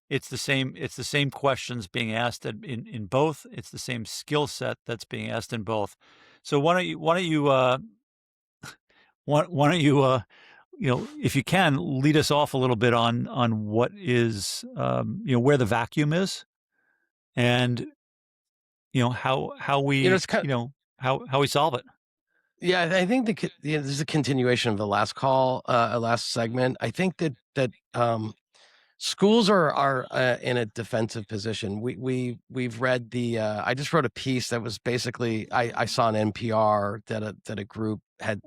It's the same questions being asked in both. It's the same skill set that's being asked in both. So why don't you if you can, lead us off a little bit on what is where the vacuum is, and how we It's kind how we solve it. Yeah, I think this is a continuation of the last call, last segment. I think that schools are in a defensive position. We've read the. I just wrote a piece that was basically I saw an NPR that a group had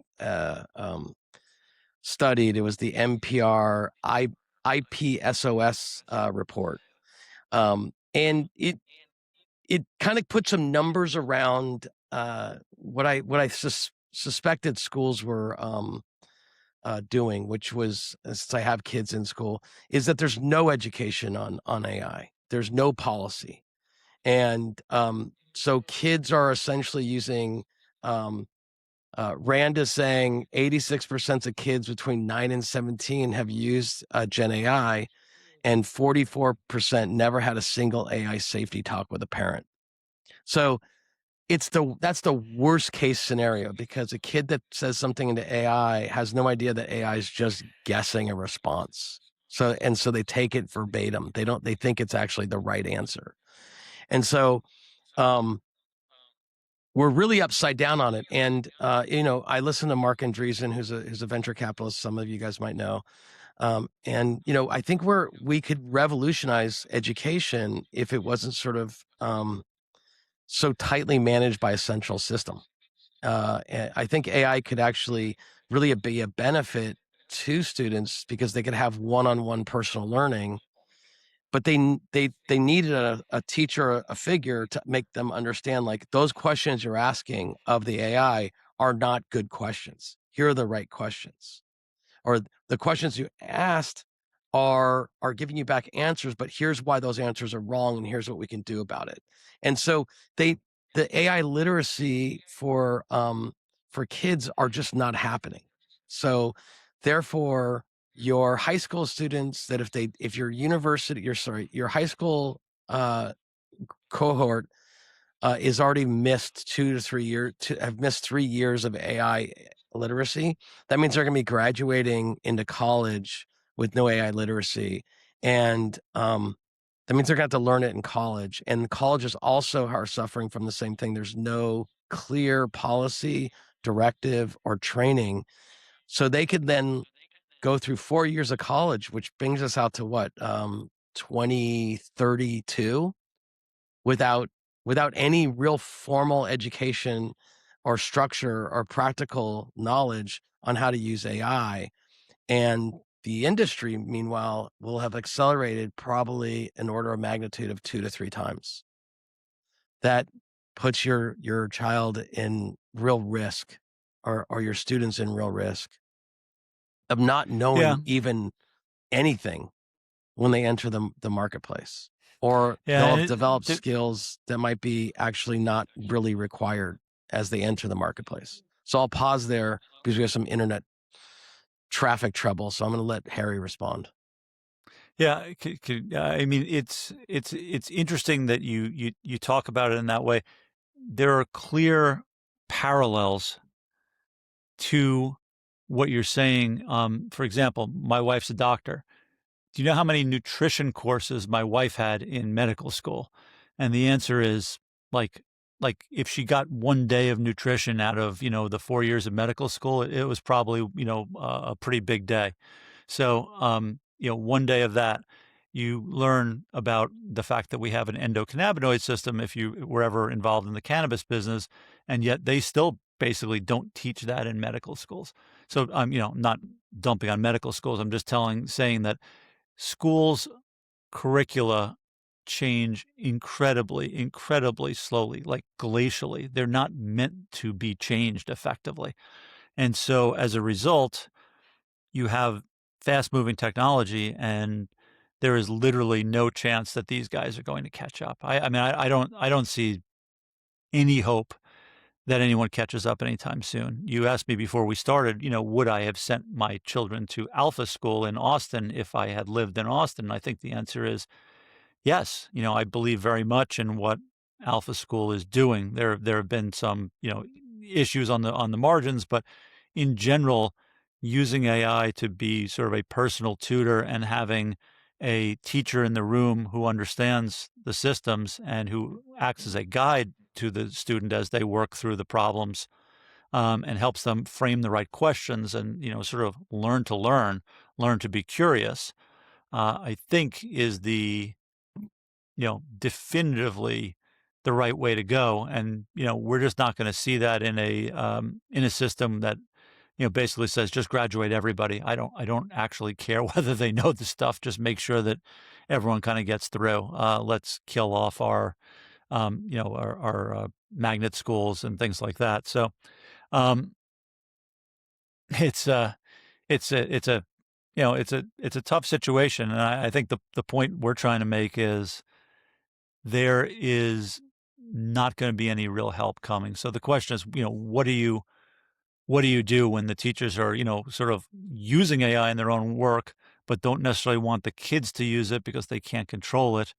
studied. It was the NPR IPSOS report, and it kind of put some numbers around what I suspected schools were doing, which was, since I have kids in school, is that there's no education on AI. There's no policy, and so kids are essentially using. Rand is saying 86% of kids between 9 and 17 have used Gen AI, and 44% never had a single AI safety talk with a parent. So that's the worst case scenario, because a kid that says something into AI has no idea that AI is just guessing a response. So they take it verbatim. They think it's actually the right answer. And so um we're really upside down on it. And I listen to Mark Andreessen, who's a venture capitalist, some of you guys might know. And I think we could revolutionize education if it wasn't sort of so tightly managed by a central system. I think AI could actually really be a benefit to students, because they could have one-on-one personal learning, but they needed a teacher, a figure, to make them understand, like, those questions you're asking of the AI are not good questions. Here are the right questions, or the questions you asked are giving you back answers, but here's why those answers are wrong, and here's what we can do about it. And so they the AI literacy for kids are just not happening. So therefore, your high school students, that if your high school uh cohort is already missed 2 to 3 years, have missed 3 years of AI literacy. That means they're going to be graduating into college with no AI literacy, and that means they're going to have to learn it in college. And colleges also are suffering from the same thing. There's no clear policy, directive, or training, so they could then go through 4 years of college, which brings us out to what, 2032, without any real formal education or structure or practical knowledge on how to use AI. And the industry, meanwhile, will have accelerated probably an order of magnitude of 2 to 3 times. That puts your child in real risk, or your students in real risk of not Yeah, knowing even anything when they enter the marketplace, or yeah, they'll and have developed skills that might be actually not really required as they enter the marketplace. So I'll pause there because we have some internet traffic trouble. So I'm going to let Harry respond. yeah. I mean, it's interesting that you talk about it in that way. There are clear parallels to what you're saying. For example, my wife's a doctor. Do you know how many nutrition courses my wife had in medical school? And the answer is like like if she got 1 day of nutrition out of, the 4 years of medical school, it was probably, a pretty big day. So, 1 day of that. You learn about the fact that we have an endocannabinoid system if you were ever involved in the cannabis business, and yet they still basically don't teach that in medical schools. So I'm, not dumping on medical schools. I'm just saying that schools curricula change incredibly, incredibly slowly, like glacially. They're not meant to be changed effectively. And so as a result, you have fast moving technology and there is literally no chance that these guys are going to catch up. I mean, I don't see any hope that anyone catches up anytime soon. You asked me before we started, would I have sent my children to Alpha School in Austin if I had lived in Austin? I think the answer is yes. I believe very much in what Alpha School is doing. There have been some, issues on the margins, but in general, using AI to be sort of a personal tutor and having a teacher in the room who understands the systems and who acts as a guide to the student as they work through the problems, and helps them frame the right questions and, sort of learn to be curious, I think is the definitively the right way to go. And, we're just not going to see that in a system that, basically says just graduate everybody. I don't actually care whether they know the stuff. Just make sure that everyone kind of gets through. Let's kill off our magnet schools and things like that. So, um, it's it's a, it's a tough situation. And I think the point we're trying to make is there is not going to be any real help coming. So the question is, what do you do when the teachers are, sort of using AI in their own work, but don't necessarily want the kids to use it because they can't control it?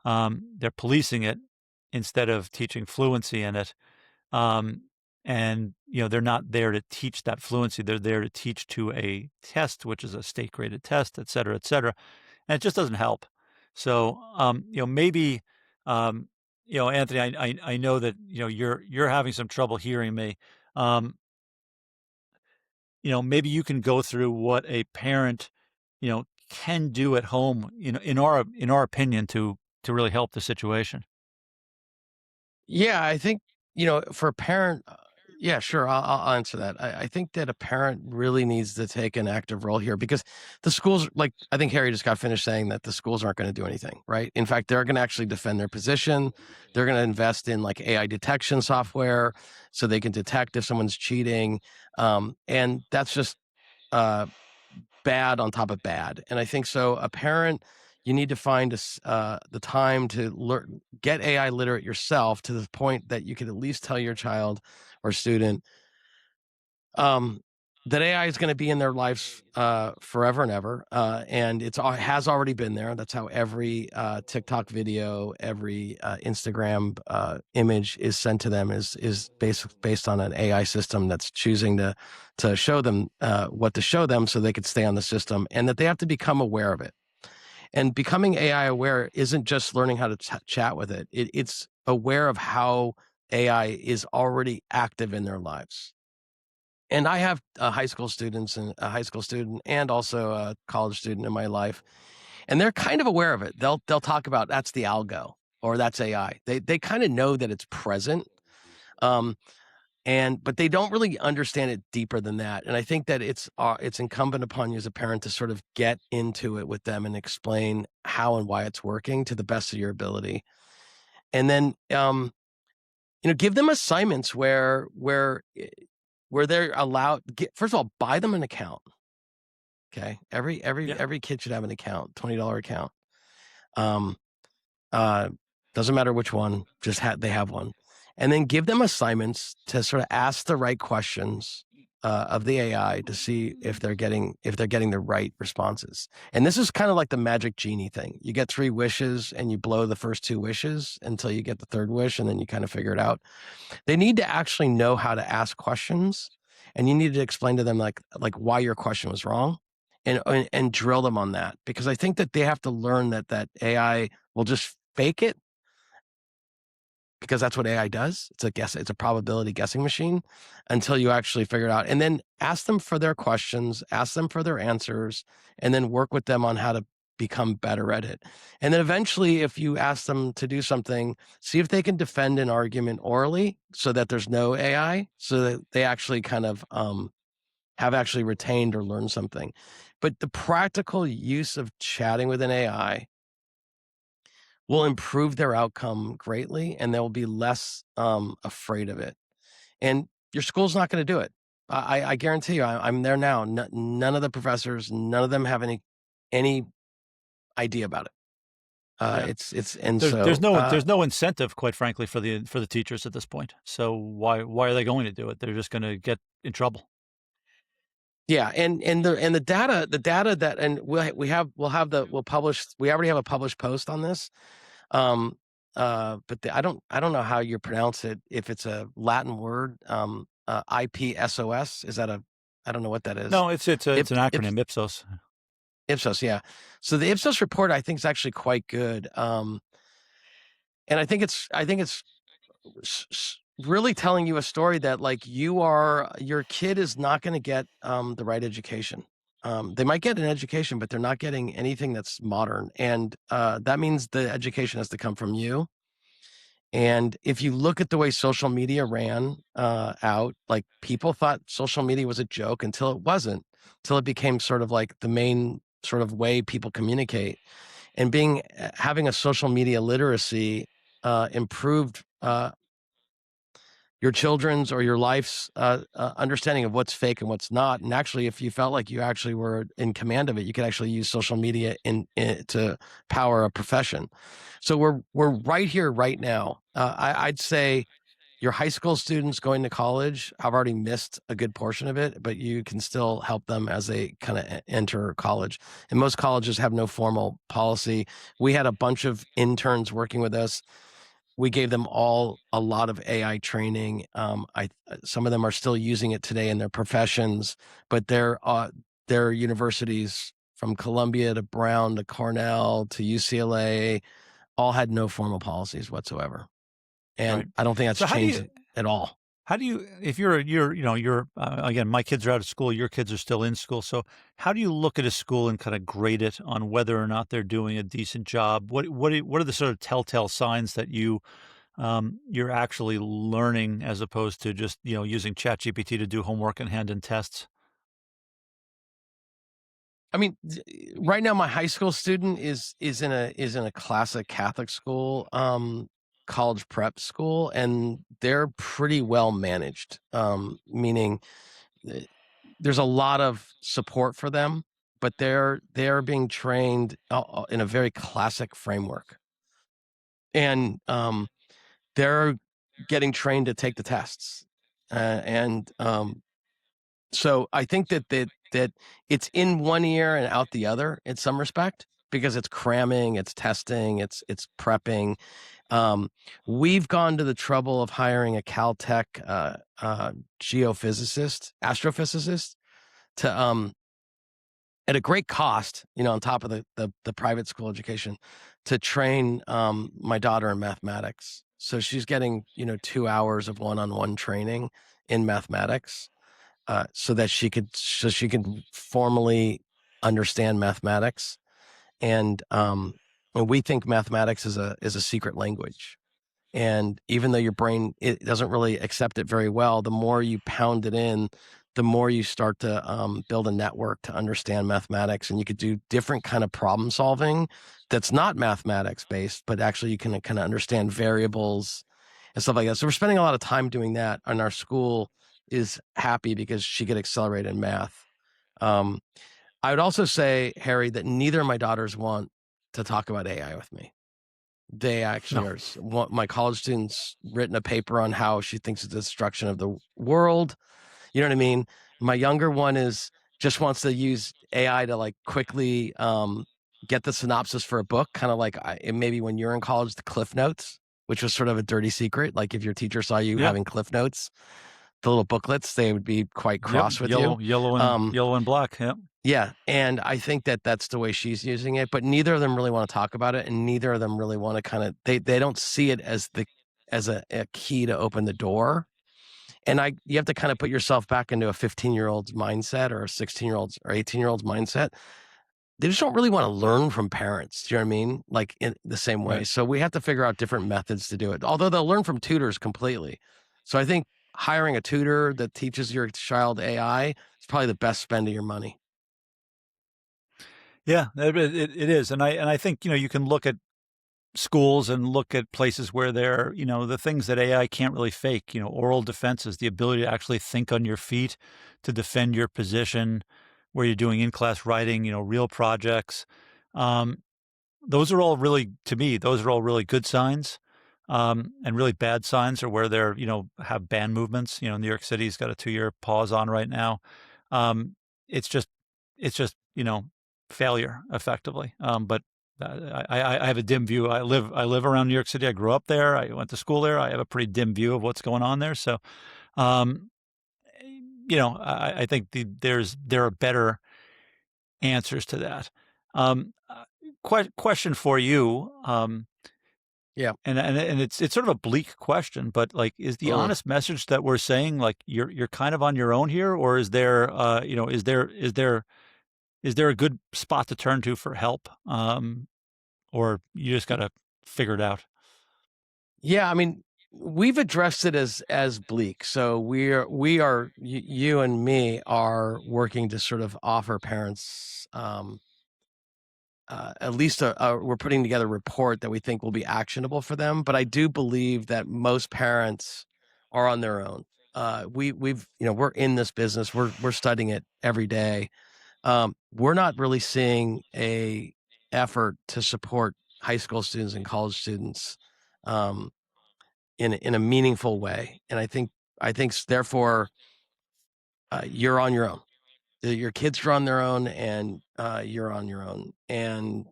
They're policing it instead of teaching fluency in it. Um, and, they're not there to teach that fluency. They're there to teach to a test, which is a state graded test, et cetera, et cetera. And it just doesn't help. So, maybe, Anthony, I know that, you're having some trouble hearing me. Um, maybe you can go through what a parent, can do at home, in our opinion to really help the situation. Yeah, I think, for a parent, yeah, sure, I'll answer that. I think that a parent really needs to take an active role here because the schools, like I think Harry just got finished saying that the schools aren't going to do anything, right? In fact, they're going to actually defend their position. They're going to invest in like AI detection software so they can detect if someone's cheating, and that's just uh, bad on top of bad. And I think so. A parent, you need to find the time to learn, get AI literate yourself to the point that you can at least tell your child or student um, that AI is going to be in their lives forever and ever, and has already been there. That's how every TikTok video, every Instagram image is sent to them is based on an AI system that's choosing to show them what to show them so they could stay on the system, and that they have to become aware of it. And becoming AI aware isn't just learning how to chat with it; it's aware of how AI is already active in their lives. And I have a high school student and also a college student in my life, and they're kind of aware of it. They'll talk about that's the algo or that's AI. They kind of know that it's present, um, but they don't really understand it deeper than that. And I think that it's incumbent upon you as a parent to sort of get into it with them and explain how and why it's working to the best of your ability, and then give them assignments where they're allowed. First of all, buy them an account. Okay. Yeah. Every kid should have an account, $20 account. Um, uh, doesn't matter which one, they have one. And then give them assignments to sort of ask the right questions of the AI to see if they're getting the right responses. And this is kind of like the magic genie thing. You get 3 wishes and you blow the first 2 wishes until you get the third wish, and then you kind of figure it out. They need to actually know how to ask questions, and you need to explain to them like why your question was wrong, and drill them on that, because I think that they have to learn that AI will just fake it because that's what AI does. It's a probability guessing machine until you actually figure it out. And then ask them for their questions, ask them for their answers, and then work with them on how to become better at it. And then eventually, if you ask them to do something, see if they can defend an argument orally so that there's no AI, so that they actually kind of have actually retained or learned something. But the practical use of chatting with an AI will improve their outcome greatly, and they'll be less afraid of it. And your school's not going to do it. I guarantee you. I'm there now. None of the professors, none of them have any idea about it. Yeah. It's and There's so no incentive, quite frankly, for the teachers at this point. So why are they going to do it? They're just going to get in trouble. yeah, and the data that and we'll publish. We already have a published post on this. Um, but I don't know how you pronounce it. If it's a Latin word, IPSOS, is that a I don't know what that is. No, it's an acronym, Ipsos. Ipsos, yeah. So the Ipsos report, I think, is actually quite good. And I think it's really telling you a story that like your kid is not going to get the right education. They might get an education, but they're not getting anything that's modern, and that means the education has to come from you. And if you look at the way social media ran out, like people thought social media was a joke until it wasn't, until it became sort of like the main sort of way people communicate. And having a social media literacy improved your children's or your life's understanding of what's fake and what's not. And actually, if you felt like you actually were in command of it, you could actually use social media to power a profession. So we're right here, right now. I'd say your high school students going to college have already missed a good portion of it, but you can still help them as they kind of enter college. And most colleges have no formal policy. We had a bunch of interns working with us. We gave them all a lot of AI training. Some of them are still using it today in their professions, but their universities from Columbia to Brown to Cornell to UCLA all had no formal policies whatsoever, and Right. I don't think that's So changed at all. how do you if you're again, my kids are out of school, your kids are still in school. So how do you look at a school and kind of grade it on whether or not they're doing a decent job? What are the sort of telltale signs that you're actually learning as opposed to just, using ChatGPT to do homework and hand in tests? I mean, right now my high school student is in a classic Catholic school, college prep school, and they're pretty well managed. Meaning uh, there's a lot of support for them, but they're being trained in a very classic framework, and they're getting trained to take the tests, and so I think that it's in one ear and out the other in some respect because it's cramming, it's testing, it's prepping. Um, we've gone to the trouble of hiring a Caltech geophysicist, astrophysicist, to at a great cost, on top of the private school education, to train my daughter in mathematics. So she's getting 2 hours of one-on-one training in mathematics so she can formally understand mathematics. And we think mathematics is a secret language. And even though your brain it doesn't really accept it very well, the more you pound it in, the more you start to build a network to understand mathematics, and you could do different kind of problem solving that's not mathematics based, but actually you can kind of understand variables and stuff like that. So we're spending a lot of time doing that, and our school is happy because she could accelerate in math. Um, I would also say, Harry, that neither of my daughters want to talk about AI with me. They actually No. are. My college student's written a paper on how she thinks it's the destruction of the world. You know what I mean? My younger one is just wants to use AI to like quickly get the synopsis for a book, kind of like maybe when you're in college, the Cliff Notes, which was sort of a dirty secret. Like if your teacher saw you Yeah. having Cliff Notes, the little booklets, they would be quite Yep. cross with you. Um, Yellow and black. Yep. yeah, and I think that that's the way she's using it, but neither of them really wanna talk about it, and neither of them really wanna kinda they don't see it as a key to open the door, and you have to kinda put yourself back into a 15-year-old's mindset or a 16-year-old's or 18-year-old's mindset. they just don't really wanna learn from parents, do you know what I mean? Like, in the same way, Right. so we have to figure out different methods to do it, although they'll learn from tutors completely. So I think hiring a tutor that teaches your child AI is probably the best spend of your money. Yeah, it is, and I think, you can look at schools and look at places where they're, the things that AI can't really fake, oral defenses, the ability to actually think on your feet, to defend your position, where you're doing in-class writing, real projects. Um, those are all really, to me, those are all really good signs. And really bad signs are where they're, have ban movements. New York City's got a 2-year pause on right now. Um, it's just, it's just, failure effectively. But I have a dim view. I live around New York City. I grew up there. I went to school there. I have a pretty dim view of what's going on there. So, um, I think there are better answers to that. Um, uh, question for you. Yeah. And it's sort of a bleak question, but, like, is the Mm. honest message that we're saying, like, you're kind of on your own here, or is there, is there a good spot to turn to for help, or you just gotta figure it out? Yeah, I mean, we've addressed it as bleak. So we are you and me are working to sort of offer parents at least we're putting together a report that we think will be actionable for them. But I do believe that most parents are on their own. We've we're in this business. We're studying it every day. We're not really seeing a effort to support high school students and college students. Um, in a meaningful way, and therefore, you're on your own. Your kids are on their own, and, you're on your own, and,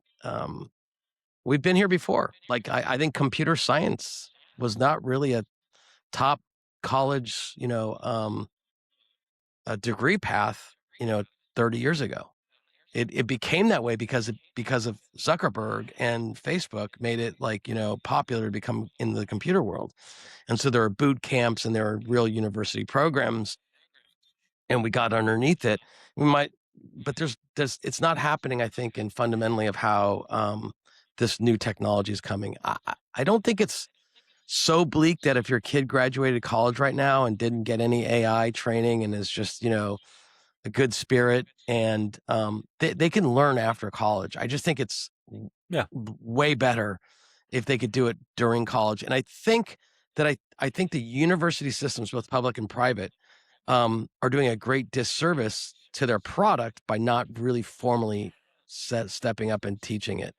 we've been here before. Like, I think computer science was not really a top college, a degree path, 30 years ago. It became that way because of Zuckerberg and Facebook made it, like, popular to become in the computer world. And so there are boot camps and there are real university programs, and we got underneath it. We might, but there's it's not happening, I think, in fundamentally of how this new technology is coming. I don't think it's so bleak that if your kid graduated college right now and didn't get any AI training and is just, a good spirit and they can learn after college. I just think it's Yeah. way better if they could do it during college. And I think the university systems, both public and private, are doing a great disservice to their product by not really formally stepping up and teaching it.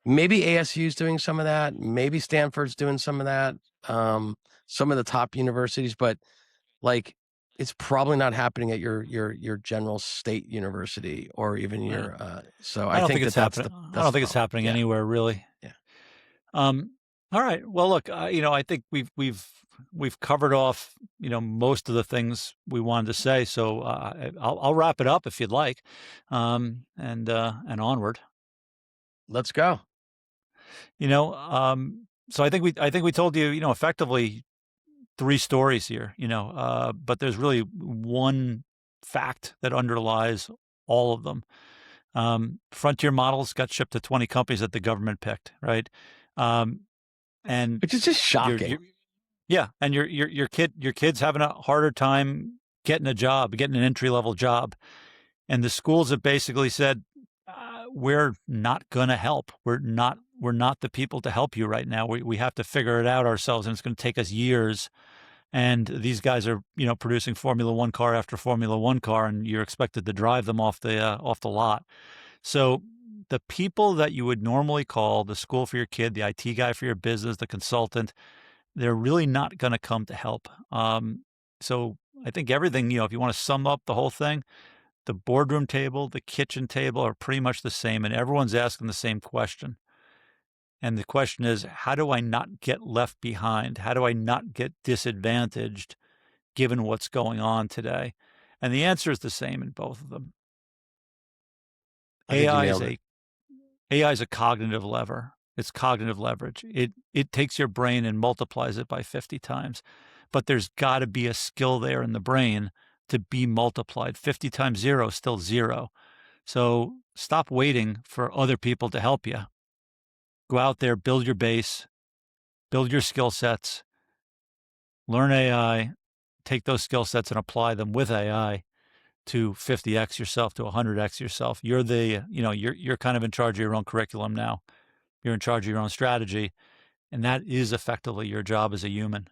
Maybe ASU is doing some of that. Maybe Stanford's doing some of that. Some of the top universities, but like it's probably not happening at your general state university or even Yeah. your. So I I don't think think it's that happening. I that's don't the think it's problem. happening Yeah, anywhere really. yeah. All right. Well, look, I think we've covered off, most of the things we wanted to say. So I'll wrap it up if you'd like, and onward. Let's go. So I think we told you, effectively three stories here. But there's really one fact that underlies all of them. Frontier models got shipped to 20 companies that the government picked, right? Um, and Which is just you're shocking. yeah, and your kid's having a harder time getting a job, getting an entry level job, and the schools have basically said, "We're not going to help. We're not the people to help you right now. We have to figure it out ourselves, and it's going to take us years." And these guys are, producing Formula One car after Formula One car, and you're expected to drive them off the lot. So the people that you would normally call the school for your kid, the IT guy for your business, the consultant, they're really not going to come to help. So I think everything, if you want to sum up the whole thing, the boardroom table, the kitchen table are pretty much the same, and everyone's asking the same question. And the question is, how do I not get left behind? How do I not get disadvantaged given what's going on today? And the answer is the same in both of them. I think you AI is nailed it. a AI is a cognitive lever. It's cognitive leverage. It takes your brain and multiplies it by 50 times. But there's got to be a skill there in the brain to be multiplied. 50 times 0 is still 0. So stop waiting for other people to help you. Go out there, build your base, build your skill sets, learn AI, take those skill sets and apply them with AI to 50x yourself, to 100x yourself. You're the, you're kind of in charge of your own curriculum now. You're in charge of your own strategy, and that is effectively your job as a human.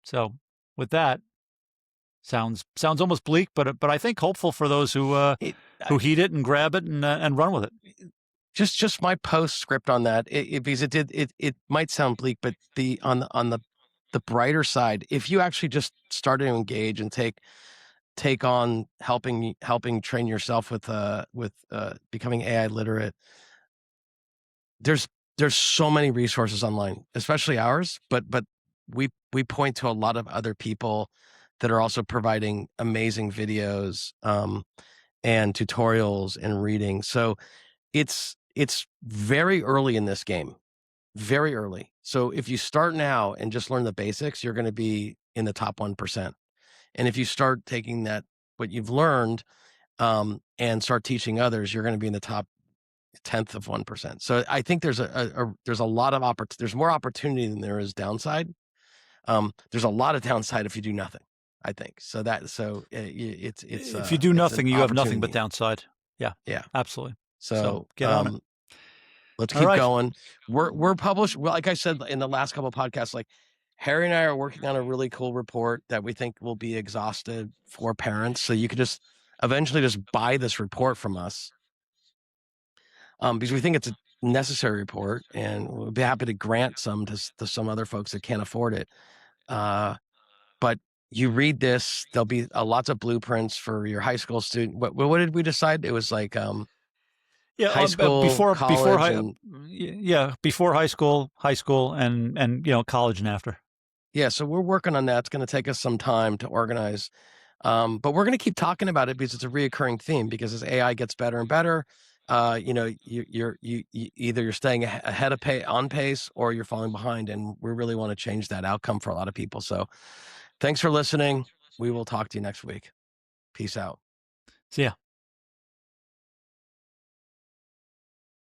So, with that, sounds almost bleak, but I think hopeful for those It, who I, heed it and grab it and run with it. just my postscript on that, because it might sound bleak, but the brighter side, if you actually just started to engage and take on helping train yourself with becoming AI literate, there's so many resources online, especially ours, but we point to a lot of other people that are also providing amazing videos, and tutorials and reading. So it's very early in this game, very early. So if you start now and just learn the basics, you're going to be in the top 1%. And if you start taking that, what you've learned, and start teaching others, you're going to be in the top tenth of 1%. So I think there's a lot of there's more opportunity than there is downside. There's a lot of downside if you do nothing, I think. If you do it's an nothing, you have nothing but opportunity. downside. Yeah, Yeah. absolutely. So So get on it. let's All keep right. going. We're published. Well, like I said in the last couple of podcasts, like Harry and I are working on a really cool report that we think will be exhaustive for parents. So you could just eventually just buy this report from us, because we think it's a necessary report, and we'll be happy to grant some to some other folks that can't afford it. But you read this, there'll be lots of blueprints for your high school student. What did we decide? It was like Yeah, high school, before college, high, and yeah, before high school, and college and after. yeah. So we're working on that. It's going to take us some time to organize, but we're going to keep talking about it because it's a reoccurring theme. Because as AI gets better and better, you either you're staying ahead of on pace, or you're falling behind, and we really want to change that outcome for a lot of people. So thanks for listening. We will talk to you next week. Peace out. See ya.